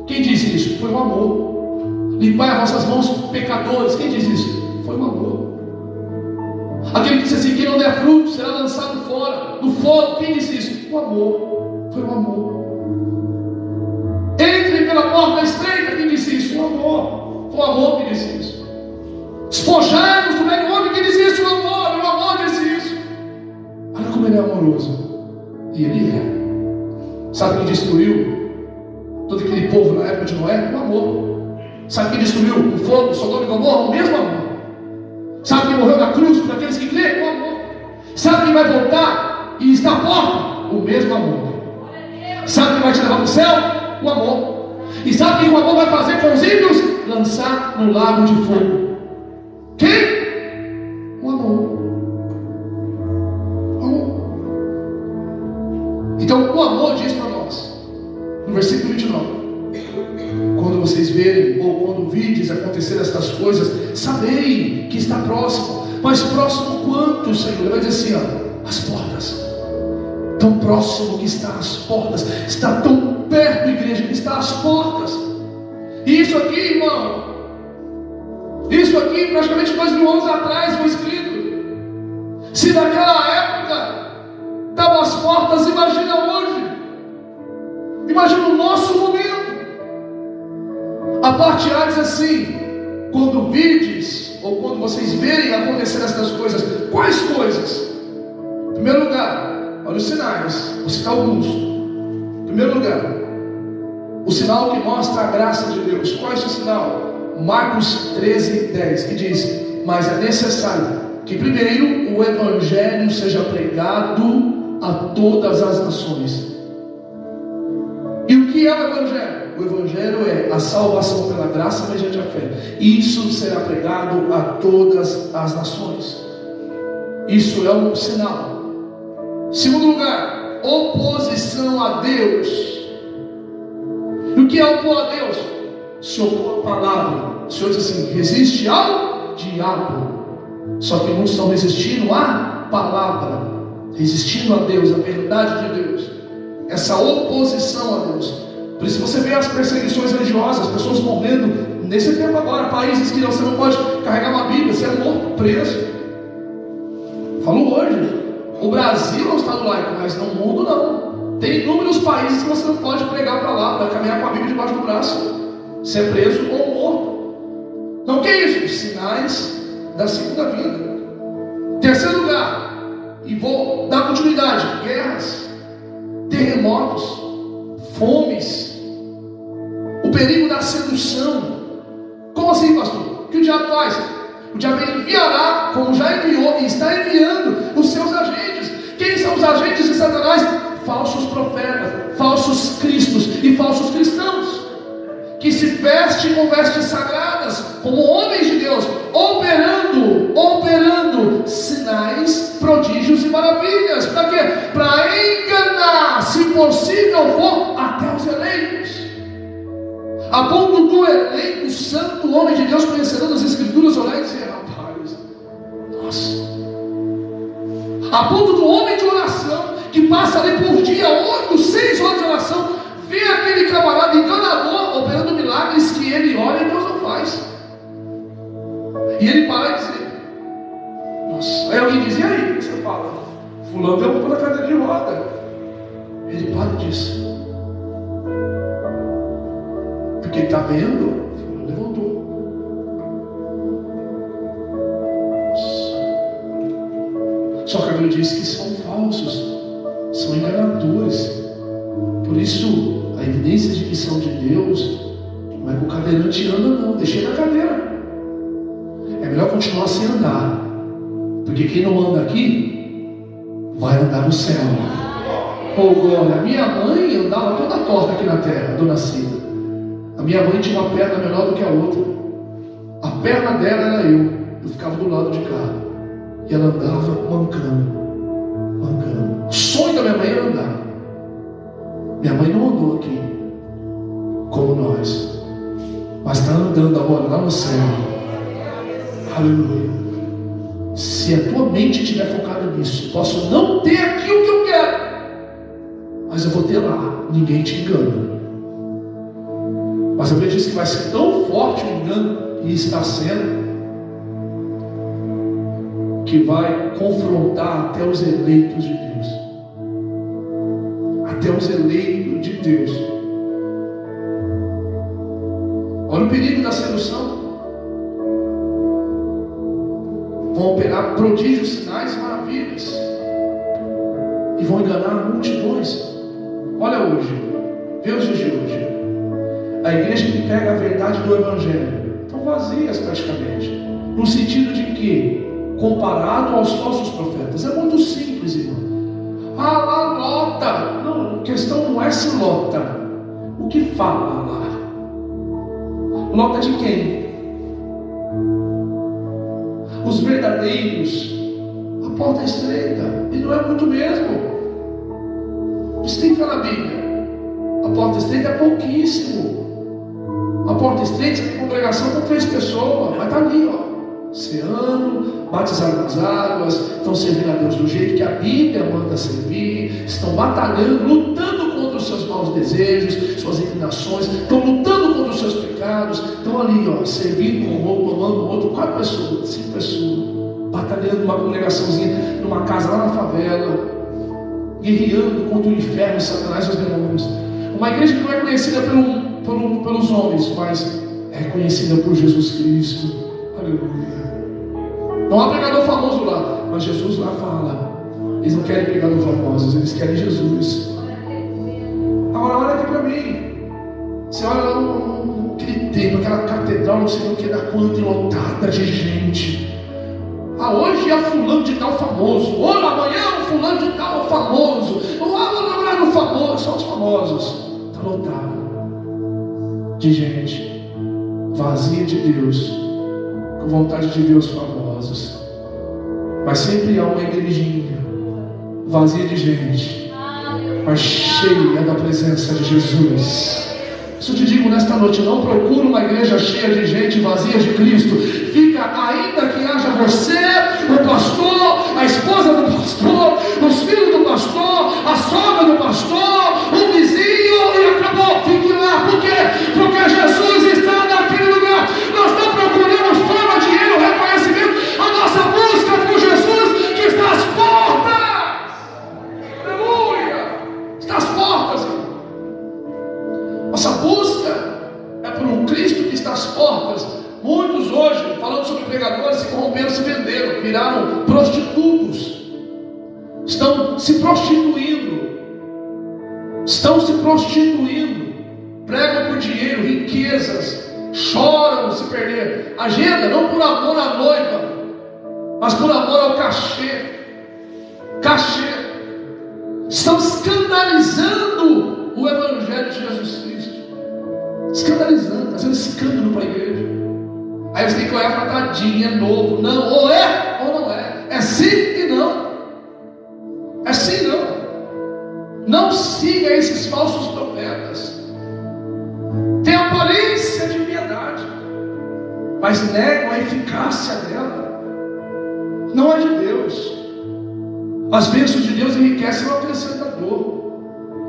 Quem disse isso? Foi o amor. Limpar as vossas mãos, pecadores. Quem disse isso? Foi o amor. Aquele que disse assim, quem não der fruto será lançado fora do fogo. Quem disse isso? O amor. Foi o amor. Entre pela porta estreita. Quem disse isso? O amor. Foi o amor que disse isso. Despojai-vos do velho homem. Quem disse isso? O amor. O amor disse isso. Olha como ele é amoroso. E ele é. Sabe quem destruiu todo aquele povo na época de Noé? O amor. Sabe quem destruiu o fogo, Sodoma e Gomorra? O mesmo amor. Sabe quem morreu na cruz por aqueles que creem? O amor. Sabe quem vai voltar e está à porta? O mesmo amor. Sabe quem vai te levar para o céu? O amor. E sabe quem o amor vai fazer com os ímpios? Lançar no lago de fogo. Quem? O amor. O amor. Então o amor diz para nós, no versículo 29, quando vocês verem, ou quando vides acontecer estas coisas, sabei que está próximo. Mas próximo quanto, Senhor? Ele vai dizer assim, ó, as portas. Tão próximo que está às portas. Está tão perto, igreja, que está às portas. E isso aqui, irmão, isso aqui praticamente 2000 anos atrás foi escrito. Se naquela época estava às portas, imagina hoje. Imagina o nosso momento. A parte A diz assim, quando vides, ou quando vocês verem acontecer estas coisas. Quais coisas? Em primeiro lugar, olha os sinais, vou citar alguns. Em primeiro lugar, o sinal que mostra a graça de Deus. Qual é esse sinal? Marcos 13:10, que diz, mas é necessário que primeiro o Evangelho seja pregado a todas as nações. E o que é o Evangelho? O Evangelho é a salvação pela graça mediante a fé. Isso será pregado a todas as nações. Isso é um sinal. Segundo lugar, oposição a Deus. E o que é opor a Deus? Se opor à palavra. O Senhor diz assim: resiste ao diabo. Só que muitos estão resistindo à palavra, resistindo a Deus, a verdade de Deus. Essa oposição a Deus. Por isso você vê as perseguições religiosas, pessoas morrendo nesse tempo agora, países que você não pode carregar uma Bíblia, você é morto, preso. Falo hoje, o Brasil é um estado laico, mas no mundo não. Tem inúmeros países que você não pode pregar a palavra, caminhar com a Bíblia debaixo do braço, ser preso ou morto. Então o que é isso? Os sinais da segunda vinda. Terceiro lugar, e vou dar continuidade: guerras, terremotos, fomes, o perigo da sedução. Como assim, pastor? O que o diabo faz? O diabo enviará, como já enviou e está enviando, os seus agentes. Quem são os agentes de Satanás? Falsos profetas, falsos cristos e falsos cristãos, que se vestem com vestes sagradas, como homens de Deus, operando sinais, prodígios e maravilhas. Para quê? Para enganar, se possível for, até os eleitos. A ponto do eleito, santo homem de Deus, conhecendo as Escrituras, olhar e dizer: rapaz, nossa. A ponto do homem de oração, que passa ali por dia 8, 6 horas de oração, vê aquele camarada enganador operando milagres que ele ora e Deus não faz. E ele para e diz: nossa. Aí alguém diz: e aí? O que você fala? Fulano derrubou na cadeira de roda. Ele para e diz: porque ele está vendo, fulano levantou. Nossa. Só que a Bíblia diz que são falsos, são enganadores. Por isso, a evidência de que são de Deus não é que o cadeirante anda, não. Deixei na cadeira. É melhor continuar sem andar, porque quem não anda aqui vai andar no céu. Oh, glória. A minha mãe andava toda torta aqui na terra, dona Cida. A minha mãe tinha uma perna menor do que a outra. A perna dela era eu ficava do lado de cá, e ela andava mancando. O sonho da minha mãe era andar. Minha mãe não andou aqui como nós, mas está andando agora lá no céu. Aleluia. Se a tua mente estiver focada nisso, posso não ter aqui o que eu quero, mas eu vou ter lá. Ninguém te engana. Mas a Bíblia diz que vai ser tão forte o engano, e está sendo, que vai confrontar até os eleitos de Deus. Até os eleitos de Deus. Olha o perigo da sedução. Vão operar prodígios, sinais e maravilhas, e vão enganar multidões. Olha hoje, vê os dias de hoje. A igreja que pega a verdade do Evangelho estão vazias praticamente, no sentido de que, comparado aos falsos profetas, é muito simples, irmão. Ah, lá lota. Não, a questão não é se lota. O que fala lá? Lota de quem? Os verdadeiros. A porta é estreita. E não é muito mesmo. Você tem que falar na Bíblia. A porta estreita é pouquíssimo. A porta estreita, você tem congregação com 3 pessoas. Mas está ali, ó. Ceando, batizaram nas águas, estão servindo a Deus do jeito que a Bíblia manda servir, estão batalhando, lutando contra os seus maus desejos, suas inclinações, estão lutando contra os seus pecados, estão ali, ó, servindo um outro, amando o outro, 4 pessoas, 5 pessoas, batalhando numa congregaçãozinha, numa casa lá na favela, guerreando contra o inferno, Satanás e os demônios. Uma igreja que não é conhecida pelos homens, mas é conhecida por Jesus Cristo. Aleluia. Não há pregador famoso lá, mas Jesus lá fala. Eles não querem pregador famosos, eles querem Jesus. Agora olha aqui para mim. Você olha lá naquele templo, aquela catedral, não sei o que, da quanta lotada de gente. Ah, hoje hoje é fulano de tal famoso, ou amanhã é o fulano de tal famoso, ou vou lembrar do famoso, são os famosos. Está lotado de gente vazia de Deus, com vontade de ver os famosos. Mas sempre há uma igrejinha vazia de gente, mas cheia da presença de Jesus. Isso eu te digo nesta noite, não procura uma igreja cheia de gente vazia de Cristo. Fica, ainda que haja você, o pastor, a esposa do pastor, os filhos do pastor, a sogra do pastor, o vizinho, e acabou. Fique lá. Por quê? Porque Jesus está naquele lugar. Nós não procuramos fama, dinheiro, reconhecimento. A nossa busca é por Jesus que está às portas. Aleluia! Está às portas, irmão. Nossa busca é por um Cristo que está às portas. Muitos hoje, falando sobre pregadores, se corromperam, se venderam, viraram prostitutos, estão se prostituindo, pregam por dinheiro, riquezas, choram se perder, agenda não por amor à noiva, mas por amor ao cachê, estão escandalizando o Evangelho de Jesus Cristo, fazendo escândalo para a igreja. Aí você tem que olhar para tadinho, é novo, não, ou é ou não é, é sim e não, é sim e não. Não siga esses falsos profetas, tem aparência de piedade, mas negam a eficácia dela, não é de Deus. As bênçãos de Deus enriquecem o acrescentador.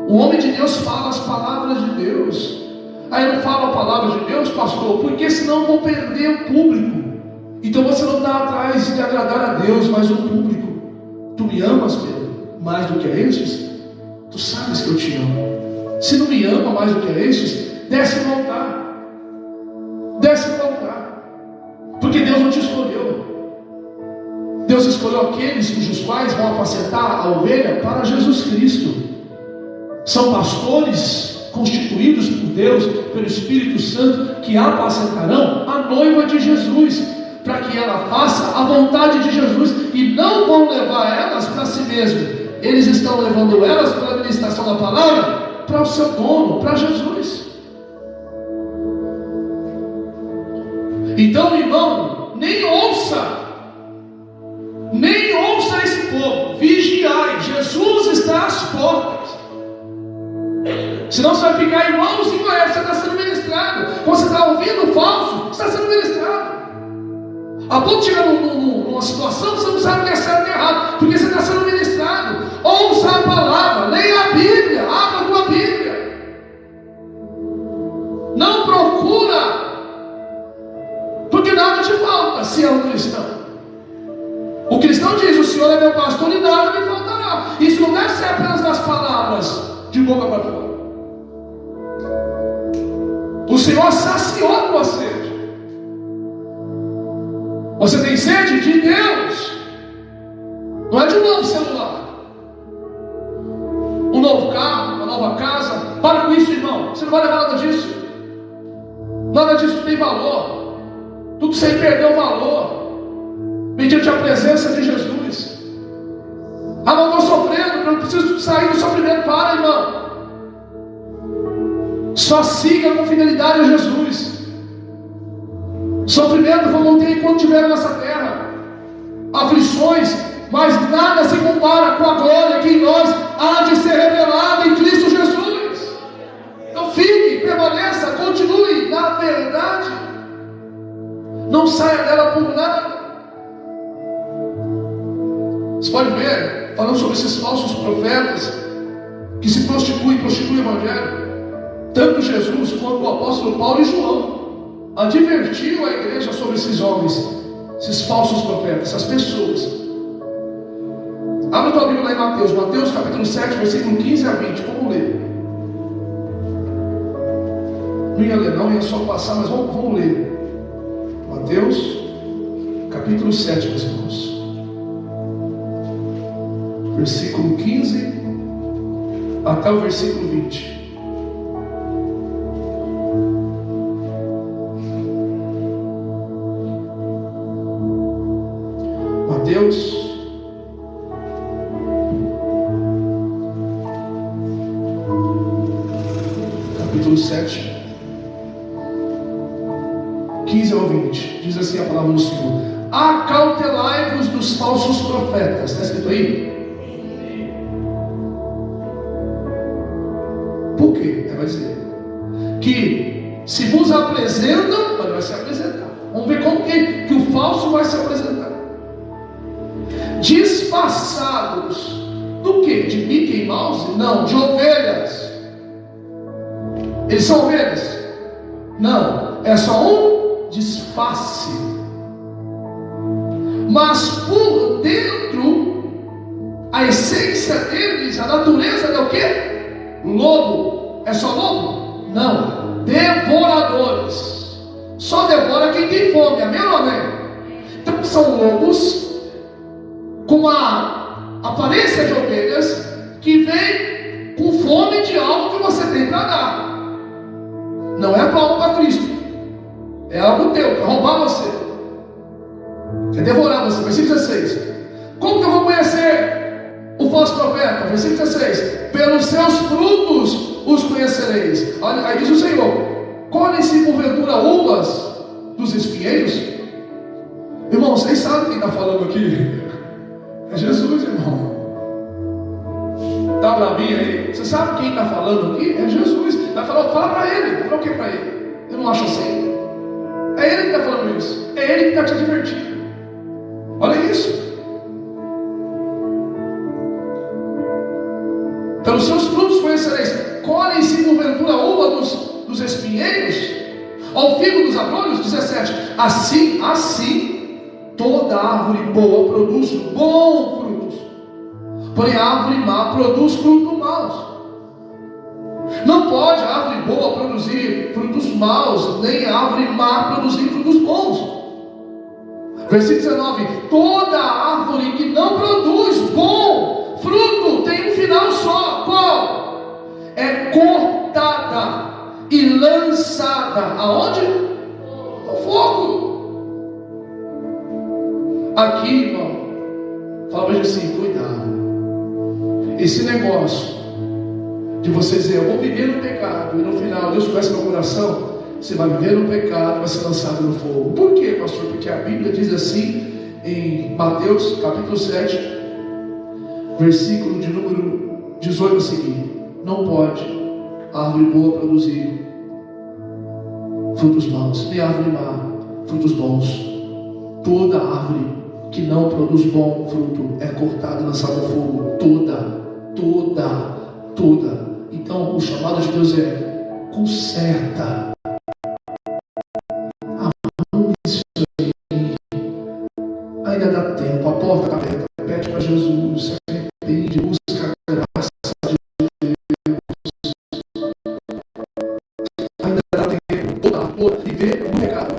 O homem de Deus fala as palavras de Deus. Aí eu não falo a palavra de Deus, pastor, porque senão eu vou perder o público. Então você não está atrás de agradar a Deus, mas o público. Tu me amas, Pedro, mais do que a estes? Tu sabes que eu te amo. Se não me ama mais do que a estes, desce no altar. Porque Deus não te escolheu. Deus escolheu aqueles cujos quais vão apacentar a ovelha para Jesus Cristo. São pastores constituídos por Deus, pelo Espírito Santo, que apacentarão a noiva de Jesus, para que ela faça a vontade de Jesus, e não vão levar elas para si mesmo. Eles estão levando elas pela ministração da palavra para o seu dono, para Jesus. Então, irmão, nem ouça esse povo. Vigiai, Jesus está às portas. Senão você vai ficar igualzinho a ele. Você está sendo ministrado. Quando você está ouvindo o falso, você está sendo ministrado. A ponto de chegar numa situação que você não sabe o que é certo e errado, porque você está sendo ministrado. Ouça a palavra, leia a Bíblia, abra a tua Bíblia. Não procura, porque nada te falta se é um cristão. O cristão diz: o Senhor é meu pastor e nada me faltará. Isso não deve ser apenas das palavras de boca para fora. O Senhor saciou a tua sede. Você tem sede de Deus, não é de um novo celular, um novo carro, uma nova casa. Para com isso, irmão. Você não vai levar nada disso. Nada disso tem valor. Tudo isso aí perdeu valor mediante a presença de Jesus. Ah, não estou sofrendo, não preciso sair do sofrimento. Para, irmão. Só siga com fidelidade a Jesus. Sofrimento vão ter enquanto estiver nessa terra, aflições, mas nada se compara com a glória que em nós há de ser revelada em Cristo Jesus. Então fique, permaneça, continue na verdade, não saia dela por nada. Você pode ver, falando sobre esses falsos profetas que se prostituem o Evangelho, tanto Jesus quanto o apóstolo Paulo e João advertiram a igreja sobre esses homens, esses falsos profetas, essas pessoas. Abre a tua Bíblia lá em Mateus capítulo 7, versículo 15 a 20, vamos ler. Não ia ler não, ia só passar, mas vamos ler. Mateus capítulo 7, meus irmãos, versículo 15 até o versículo 20. Mateus capítulo 7, 15 ao 20, diz assim a palavra do Senhor: acautelai-vos dos falsos profetas. Está escrito aí? Por quê? Vai dizer que se vos apresentam, ele vai se apresentar. Vamos ver como que o falso vai se apresentar. Disfarçados do que? De Mickey Mouse? Não, de ovelhas. Eles são ovelhas? Não, é só um disfarce. Mas por dentro, a essência deles, a natureza é o que? Lobo. É só lobo? Não, devoradores. Só devora quem tem fome, amém ou amém? Então são lobos com a aparência de ovelhas que vem com fome de algo que você tem para dar. Não é para Cristo, é algo teu, para roubar você, é devorar você. Versículo 16: como que eu vou conhecer o falso profeta? Versículo 16: pelos seus frutos os conhecereis. Olha, aí diz o Senhor: colhem-se porventura uvas dos espinheiros? Irmão, vocês sabem quem está falando aqui? É Jesus, irmão. Está bravinho aí? Você sabe quem está falando aqui? É Jesus. Vai falar, fala para ele. Vai falar o que para ele? Eu não acho assim. É ele que está falando isso. É ele que está te advertindo. Olha isso. Pelos seus frutos conhecereis. Colhem-se porventura uva dos espinheiros, ao figo dos abrolhos? 17. Assim toda árvore boa produz bons frutos, porém a árvore má produz frutos maus. Não pode a árvore boa produzir frutos maus, nem a árvore má produzir frutos bons. Versículo 19: toda árvore que não produz bom fruto tem um final só. Qual? É cortada e lançada aonde? No fogo. Aqui, irmão, fala para assim: cuidado. Esse negócio de você dizer, eu vou viver no pecado, e no final Deus conhece meu coração, você vai viver no pecado e vai ser lançado no fogo. Por quê, pastor? Porque a Bíblia diz assim em Mateus capítulo 7, versículo de número 18 a seguir: não pode a árvore boa produzir frutos maus, nem a árvore má frutos bons. Toda árvore que não produz bom fruto é cortada e lançada no fogo. Toda. Então o chamado de Deus é: conserta, arruma isso aí, ainda dá tempo, a porta está aberta, pede para Jesus, se arrepende, busca a graça de Deus, ainda dá tempo. Viver no pecado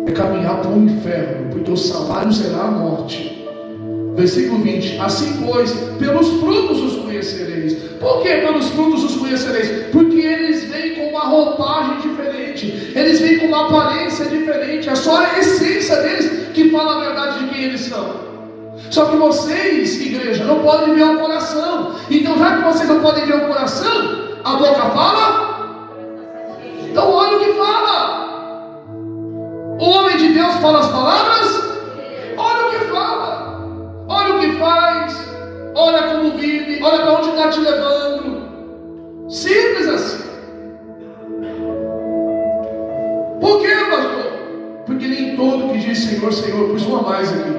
é caminhar para o inferno, porque o salário será a morte. Versículo 20: assim pois, pelos frutos os conhecereis. Por que pelos frutos os conhecereis? Porque eles vêm com uma roupagem diferente, eles vêm com uma aparência diferente. É só a essência deles que fala a verdade de quem eles são. Só que vocês, igreja, não podem ver o coração. Então, já que vocês não podem ver o coração, a boca fala, então olha o que fala. O homem de Deus fala as palavras, olha o que fala. Olha o que faz, olha como vive, olha para onde está te levando. Simples assim. Por quê, pastor? Porque nem todo que diz Senhor, Senhor, por isso uma mais aqui,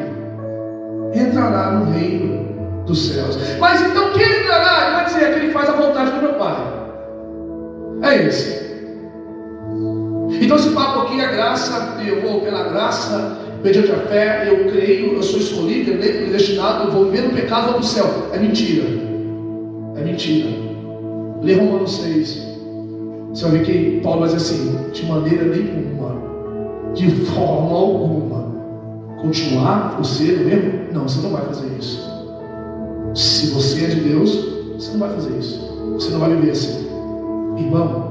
entrará no reino dos céus. Mas então quem entrará? Ele vai dizer: aquele que faz a vontade do meu Pai. É esse. Então esse papo aqui é graça, eu vou pela graça, mediante a fé, eu creio, eu sou escolhido, eleito, predestinado, eu vou viver no pecado, vou para o céu. É mentira. É mentira. Lê Romanos 6. Você vai ver que Paulo vai dizer assim: de maneira nenhuma, de forma alguma, continuar você no erro? Não, você não vai fazer isso. Se você é de Deus, você não vai fazer isso. Você não vai viver assim. Irmão,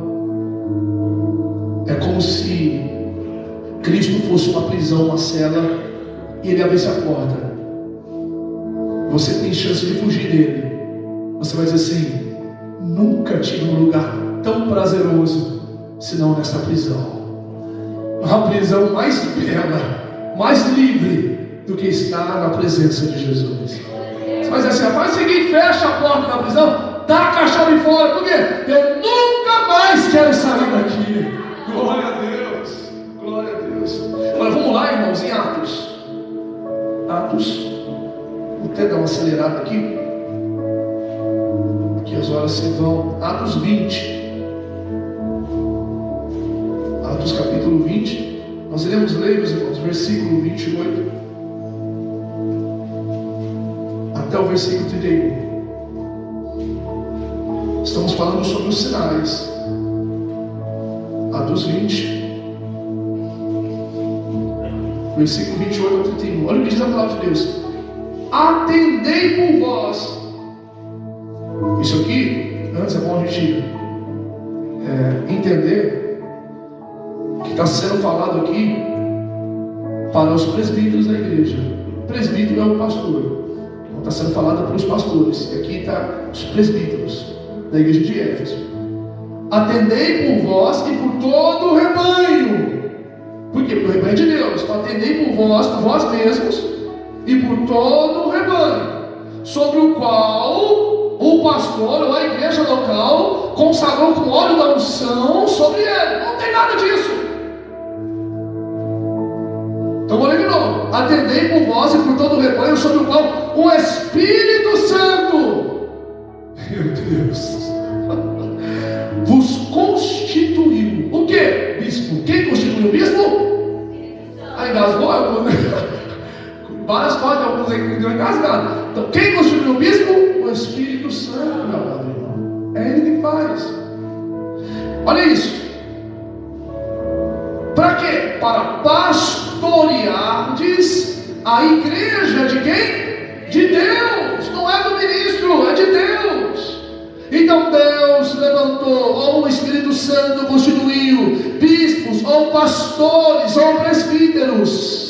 é como se Cristo fosse uma prisão, uma cela, e ele abrisse a porta. você tem chance de fugir dele. Você vai dizer assim: nunca tive um lugar tão prazeroso senão nessa prisão. Uma prisão mais bela, mais livre do que estar na presença de Jesus. Você vai dizer assim: faz o seguinte, fecha a porta da prisão, taca a chave fora, porque eu nunca mais quero sair daqui. Glória a Deus, glória a Deus. Agora vamos lá, irmãos, em Atos. Vou até dar uma acelerada aqui, porque as horas se vão. Atos 20. Atos capítulo 20. Nós iremos ler, meus irmãos, versículo 28 até o versículo 31. Estamos falando sobre os sinais. Atos 20, versículo 28 ao 31. Olha o que diz a palavra de Deus: atendei por vós. Isso aqui, antes é bom a gente entender que está sendo falado aqui para os presbíteros da igreja. O presbítero é o pastor. Então está sendo falado para os pastores. E aqui está os presbíteros da igreja de Éfeso. Atendei por vós e por todo o rebanho. Por quê? Porque o rebanho é de Deus. Então atendei por vós mesmos e por todo o rebanho, sobre o qual o pastor ou a igreja local consagrou com óleo da unção sobre ele. Não tem nada disso. Então vou ler de novo: atendei por vós e por todo o rebanho, sobre o qual o Espírito Santo, meu Deus, vos constituiu. O que? Bispo. Quem constituiu o bispo? Aí engasgou. Várias coisas, alguns aí que deu engasgado. Então, quem constituiu o bispo? O Espírito Santo, meu amado irmão. É Ele que faz. Olha isso. Para quê? Para pastoreardes a igreja de quem? De Deus. Não é do ministro, é de Deus. Então Deus levantou, ou o Espírito Santo constituiu bispos, ou pastores, ou presbíteros.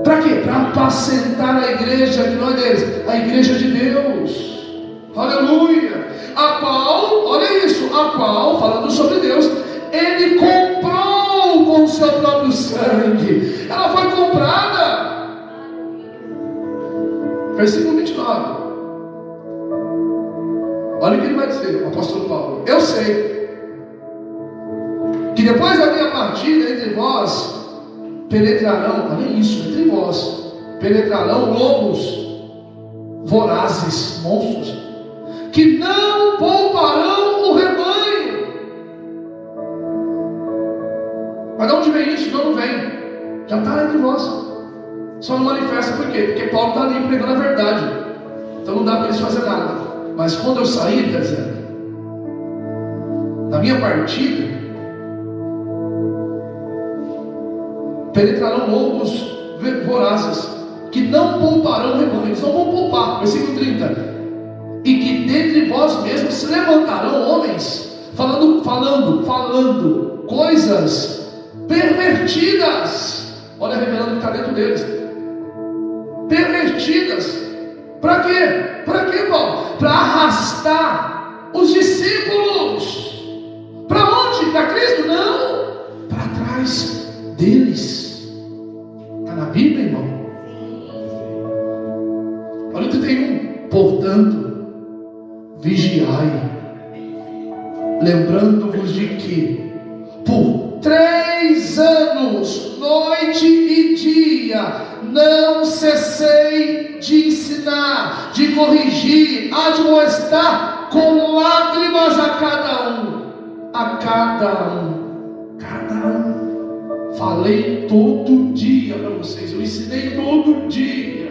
Para quê? Para apacentar a igreja, que não é deles, a igreja de Deus. Aleluia. A qual, olha isso, a qual, falando sobre Deus, Ele comprou com o seu próprio sangue. Ela foi comprada. Versículo 29. Olha o que ele vai dizer, o apóstolo Paulo: eu sei que depois da minha partida entre vós penetrarão, olha isso, entre vós penetrarão lobos vorazes, monstros, que não pouparão o rebanho. Mas de onde vem isso? Não vem, já está entre vós. Só não manifesta por quê? Porque Paulo está ali pregando a verdade. Então não dá para eles fazer nada. Mas quando eu sair, quer dizer, na minha partida, penetrarão lobos vorazes, que não pouparão o rebanho. Eles não vão poupar. Versículo 30. E que dentre vós mesmos se levantarão homens, falando coisas pervertidas. Olha, revelando o que está dentro deles. Pervertidas. Para quê? Para quê, Paulo? Para arrastar os discípulos. Para onde? Para Cristo? Não. Para trás deles. Está na Bíblia, irmão? Olha o 31. Portanto, vigiai, lembrando-vos de que por 3 anos, noite e dia, não cessei de ensinar, de corrigir, admoestar com lágrimas a cada um. Falei todo dia para vocês, eu ensinei todo dia.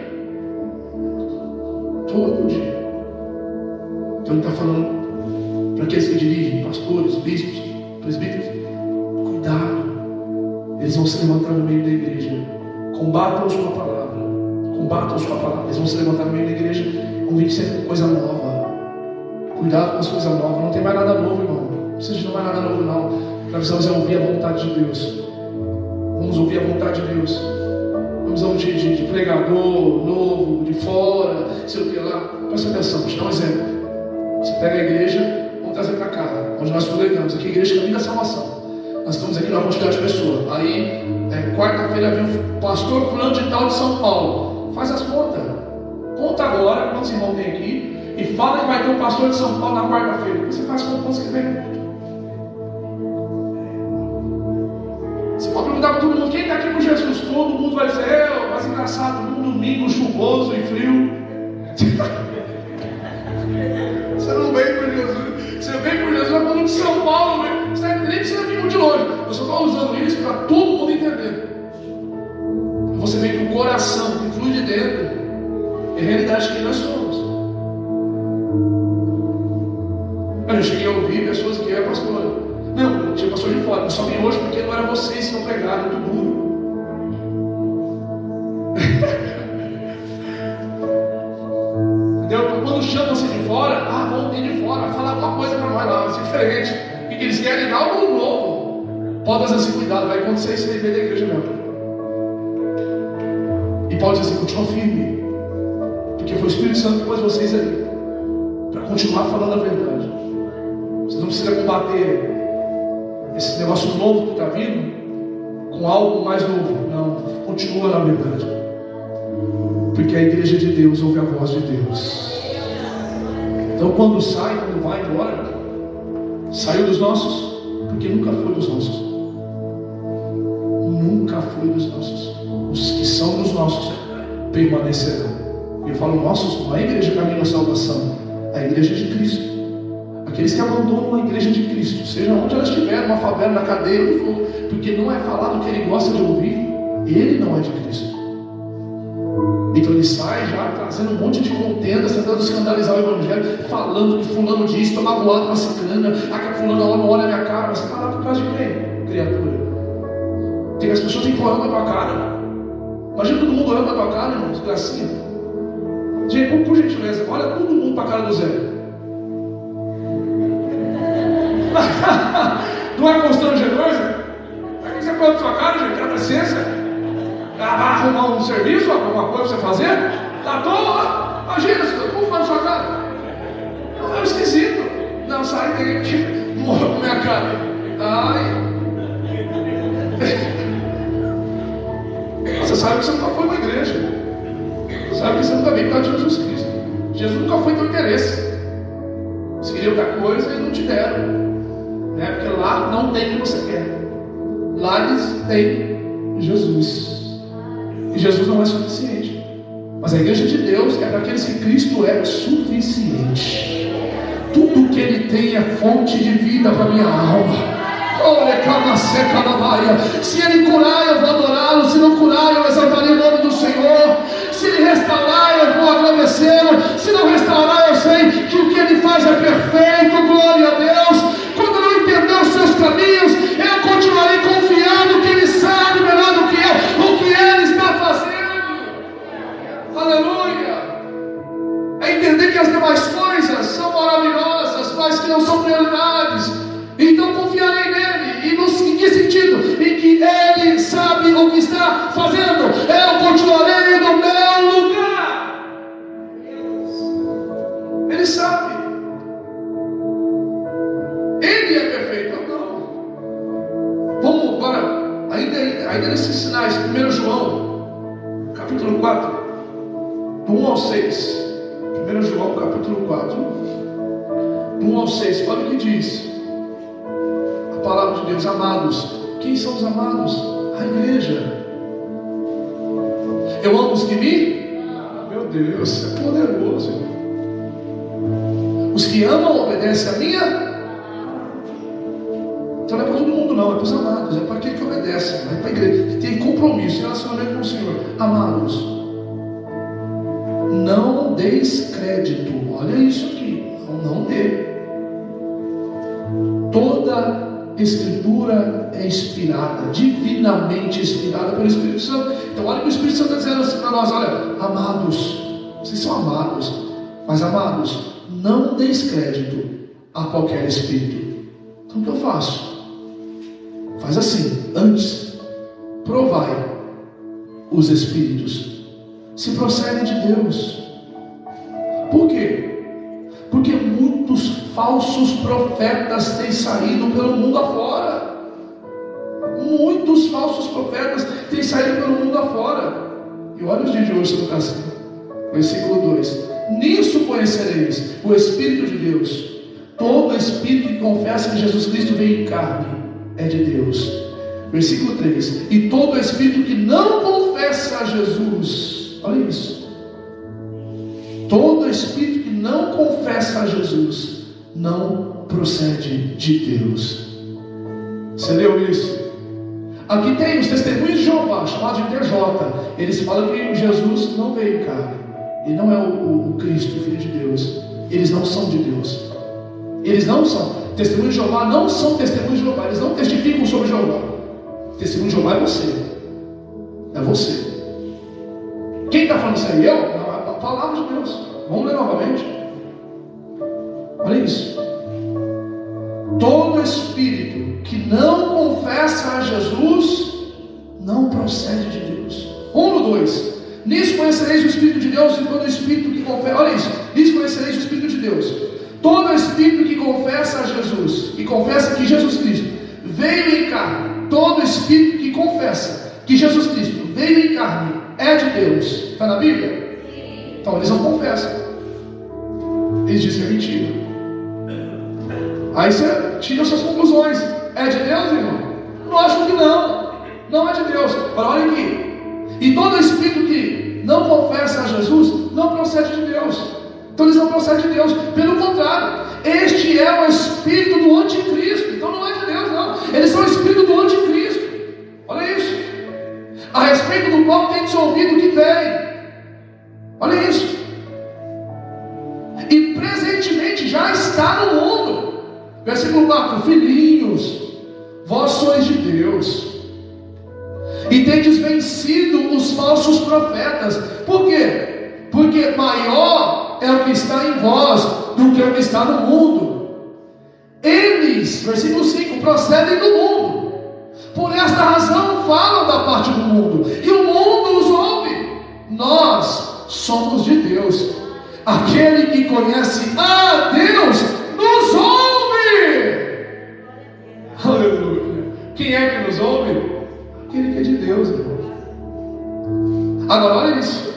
Todo dia. Então ele está falando para aqueles que dirigem, pastores, bispos, presbíteros: cuidado, eles vão se levantar no meio da igreja. Combatam-os com a palavra. Eles vão se levantar no meio da igreja, vão vir sempre com coisa nova. Cuidado com as coisas novas. Não tem mais nada novo, irmão. Não precisa de mais nada novo, não. Precisamos ouvir a vontade de Deus. Vamos ouvir a vontade de Deus. Vamos ouvir de pregador novo, de fora, sei o que lá. Presta atenção, vou te dar um exemplo. Você pega a igreja, vamos trazer para cá, onde nós congregamos, aqui a igreja Caminho da Salvação. Nós estamos aqui numa quantidade de pessoas. Aí, quarta-feira vem o pastor fulano de tal de São Paulo. Faz as contas. Conta agora, quantos irmãos tem aqui, e fala que vai ter um pastor de São Paulo na quarta-feira. Você faz quantos que vem? Você pode perguntar para todo mundo, quem está aqui com Jesus? Todo mundo vai dizer, mas engraçado, num domingo chuvoso e frio. Você não vem por Jesus. Você vem por Jesus, vai para o de São Paulo, né? Você nem precisa vir muito de longe. Eu só estou usando isso para todo mundo entender. Você vem do coração, que flui de dentro. É a realidade que nós somos. Eu já cheguei a ouvir pessoas que é pastora. Não, tinha pastor de fora. Eu só vim hoje porque não era vocês que não pregaram, muito duro. Entendeu? Então, quando chamam-se de fora, vamos ter de fora, falar alguma coisa para nós lá, vai ser diferente. O que eles querem? Algo novo. Pode dizer assim, cuidado, vai acontecer isso aí dentro da igreja mesmo. E pode dizer assim, continua firme. Porque foi o Espírito Santo que pôs vocês ali. Para continuar falando a verdade. Você não precisa combater esse negócio novo que está vindo com algo mais novo. Não, continua na verdade. Porque a igreja de Deus ouve a voz de Deus. Então quando sai, quando vai embora, saiu dos nossos, porque nunca foi dos nossos. Nunca foi dos nossos. Os que são dos nossos permanecerão. Eu falo nossos, não é a igreja Caminho da Salvação, é a igreja de Cristo. Aqueles que abandonam a igreja de Cristo, seja onde elas estiverem, uma favela, na cadeia, onde for, porque não é falar do que ele gosta de ouvir, ele não é de Cristo. Então ele sai já trazendo um monte de contendas, tentando escandalizar o evangelho, falando que fulano diz, estou magoado com a ciclana, que fulano não olha a minha cara, mas você está lá por causa de quem, criatura? Tem as pessoas que amam a tua cara. Imagina todo mundo olhando a tua cara, irmão, desgracinha. Gente, por gentileza, olha todo mundo para a cara do Zé. Não é constrangedor, Zé? Para que você põe na sua cara, gente? Dá licença? Vai arrumar um serviço, alguma coisa para você fazer? Tá toa? Imagina, como faz na sua cara? Não, é esquisito. Não, sai daí, morra com minha cara. Ai. Você sabe que você nunca foi uma igreja. Sabe que você nunca veio por causa de Jesus Cristo. Jesus nunca foi teu interesse. Você queria outra coisa e não te deram, né? Porque lá não tem o que você quer. Lá eles têm Jesus. E Jesus não é suficiente. Mas a igreja de Deus é para aqueles que Cristo é suficiente. Tudo que Ele tem é fonte de vida para a minha alma. Se Ele curar, eu vou adorá-lo. Se não curar, eu exaltarei o nome do Senhor. Se Ele restaurar, eu vou agradecê-lo. Se não restaurar, eu sei que o que Ele faz é perfeito. Glória a Deus. Quando não entender os seus caminhos, eu continuarei confiando que Ele sabe melhor do que eu o que Ele está fazendo. Aleluia. É entender que as demais coisas são maravilhosas, mas que não são prioridades. Então confiarei nele. Em que sentido? Em que Ele sabe o que está fazendo. Eu continuarei no meu lugar. Ele sabe. Ele é perfeito. Não. Vamos agora, ainda nesses sinais, 1 João, capítulo 4, do 1 ao 6. 1 João, capítulo 4, do 1 ao 6. Olha o que diz a palavra de Deus. Amados. Quem são os amados? A igreja. Eu amo os que me... Meu Deus, é poderoso. Os que amam obedecem a minha... Então não é para todo mundo não, é para os amados. É para aquele que obedece, é para a igreja, que tem compromisso, relacionamento com o Senhor. Amados, não deis crédito. Olha isso aqui. Não dê. Toda Escritura é inspirada, divinamente inspirada pelo Espírito Santo. Então olha o que o Espírito Santo está dizendo assim para nós. Olha, amados, vocês são amados, mas amados, não deis crédito a qualquer espírito. Então o que eu faço? Faz assim, antes provai os espíritos se procedem de Deus. Por quê? Porque muitos falsos profetas têm saído pelo mundo afora. Muitos falsos profetas têm saído pelo mundo afora. E olha os dias de hoje no assim. Versículo 2: nisso conhecereis o Espírito de Deus. Todo Espírito que confessa que Jesus Cristo veio em carne é de Deus. Versículo 3: e todo Espírito que não confessa a Jesus, olha isso, todo Espírito que não confessa a Jesus não procede de Deus. Você leu isso? Aqui tem os testemunhos de Jeová, chamados de TJ. Eles falam que Jesus não veio em carne. Ele não é o Cristo, o Filho de Deus. Eles não são de Deus. Eles não são. Testemunhos de Jeová não são testemunhos de Jeová. Eles não testificam sobre Jeová. Testemunho de Jeová é você. É você. Quem está falando isso aí? Eu? Não, é a palavra de Deus. Vamos ler novamente. Olha isso. Todo espírito que não confessa a Jesus não procede de Deus. 2. Nisso conhecereis o Espírito de Deus, e todo espírito que confessa. Olha isso. Nisso conhecereis o Espírito de Deus. Todo espírito que confessa a Jesus, que confessa que Jesus Cristo veio em carne, todo espírito que confessa que Jesus Cristo veio em carne é de Deus. Está na Bíblia? Então eles não confessam. Eles dizem que é mentira. Aí você tira suas conclusões. É de Deus, irmão? Lógico que não. Não é de Deus. Olha aqui. E todo espírito que não confessa a Jesus não procede de Deus. Então eles não procedem de Deus. Pelo contrário, este é o espírito do anticristo. Então não é de Deus, não. Eles são o espírito do anticristo. Olha isso. A respeito do qual tem ouvido que vem. Olha isso. E presentemente já está no mundo. Versículo 4: filhinhos, vós sois de Deus, e tendes vencido os falsos profetas. Por quê? Porque maior é o que está em vós do que o que está no mundo. Eles, versículo 5, procedem do mundo, por esta razão falam da parte do mundo, e o mundo os ouve. Nós somos de Deus. Aquele que conhece a Deus nos ouve. Aleluia. Quem é que nos ouve? Aquele que é de Deus, irmão. Agora olha isso.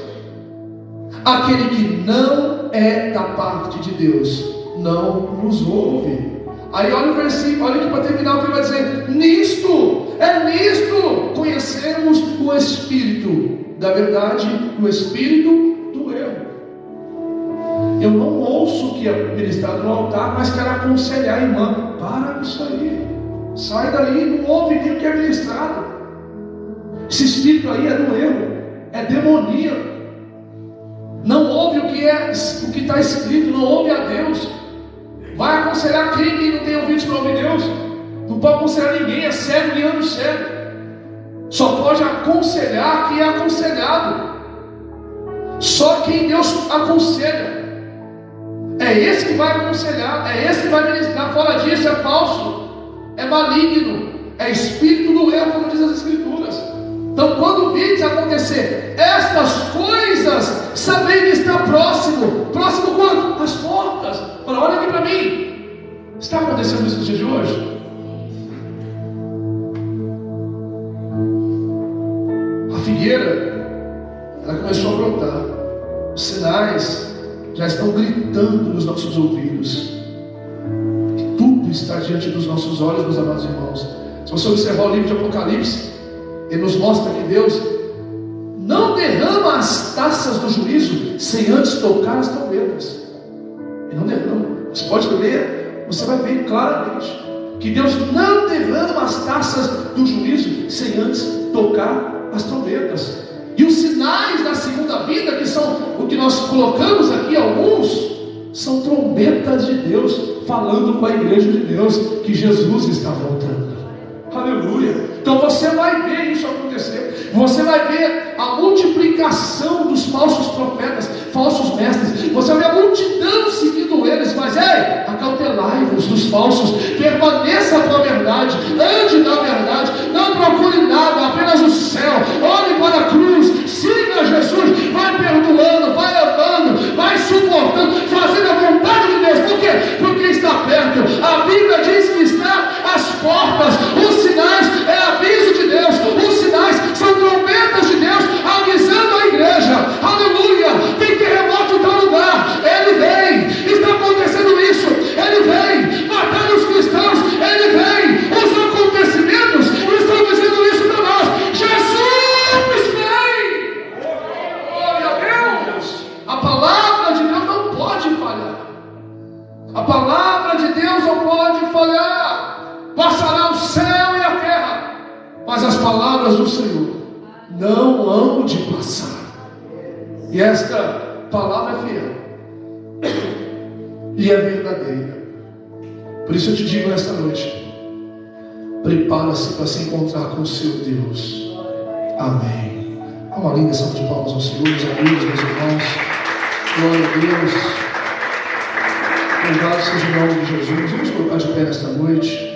Aquele que não é da parte de Deus não nos ouve. Aí olha o versículo, olha aqui para terminar o que ele vai dizer. Nisto conhecemos o Espírito da verdade e o Espírito do erro. Eu não ouço o que é ministrado no altar, mas quero aconselhar a irmã: para com isso aí, sai daí, não ouve nem o que é ministrado. Esse espírito aí é do erro, é demoníaco. Não ouve o que está escrito, não ouve a Deus. Vai aconselhar quem não tem ouvidos para ouvir Deus? Não pode aconselhar ninguém, é cego guiando cego. Só pode aconselhar quem é aconselhado. Só quem Deus aconselha. É esse que vai aconselhar, é esse que vai ministrar. Fora disso é falso, é maligno, é espírito do erro, como diz as Escrituras. Então, quando vides acontecer estas coisas, sabei que está próximo. Próximo quando? As portas. Olha aqui para mim. Está acontecendo isso nos dias de hoje? A figueira, ela começou a brotar. Os sinais já estão gritando nos nossos ouvidos. E tudo está diante dos nossos olhos, meus amados irmãos. Se você observar o livro de Apocalipse, ele nos mostra que Deus não derrama as taças do juízo sem antes tocar as trombetas. Ele não derrama. Você pode ler, você vai ver claramente que Deus não derrama as taças do juízo sem antes tocar as trombetas. E os sinais da segunda vinda, que são o que nós colocamos aqui, alguns, são trombetas de Deus falando com a igreja de Deus que Jesus está voltando. Aleluia. Então você vai ver isso acontecer. Você vai ver a multiplicação dos falsos profetas, falsos mestres. Você vai ver a multidão seguindo eles. Mas acautelai-vos dos falsos. Permaneça com a verdade. Ande na verdade. Não procure nada, apenas o céu. Olhe para a cruz. Siga Jesus. Vai falhar. A palavra de Deus não pode falhar. Passará o céu e a terra, mas as palavras do Senhor não hão de passar. E esta palavra é fiel e é verdadeira. Por isso eu te digo nesta noite: prepara-se para se encontrar com o seu Deus. Amém. Uma linda salva de palmas ao Senhor, meus amigos, meus irmãos. Glória a Deus. Louvado seja o nome de Jesus. Vamos colocar de pé nesta noite.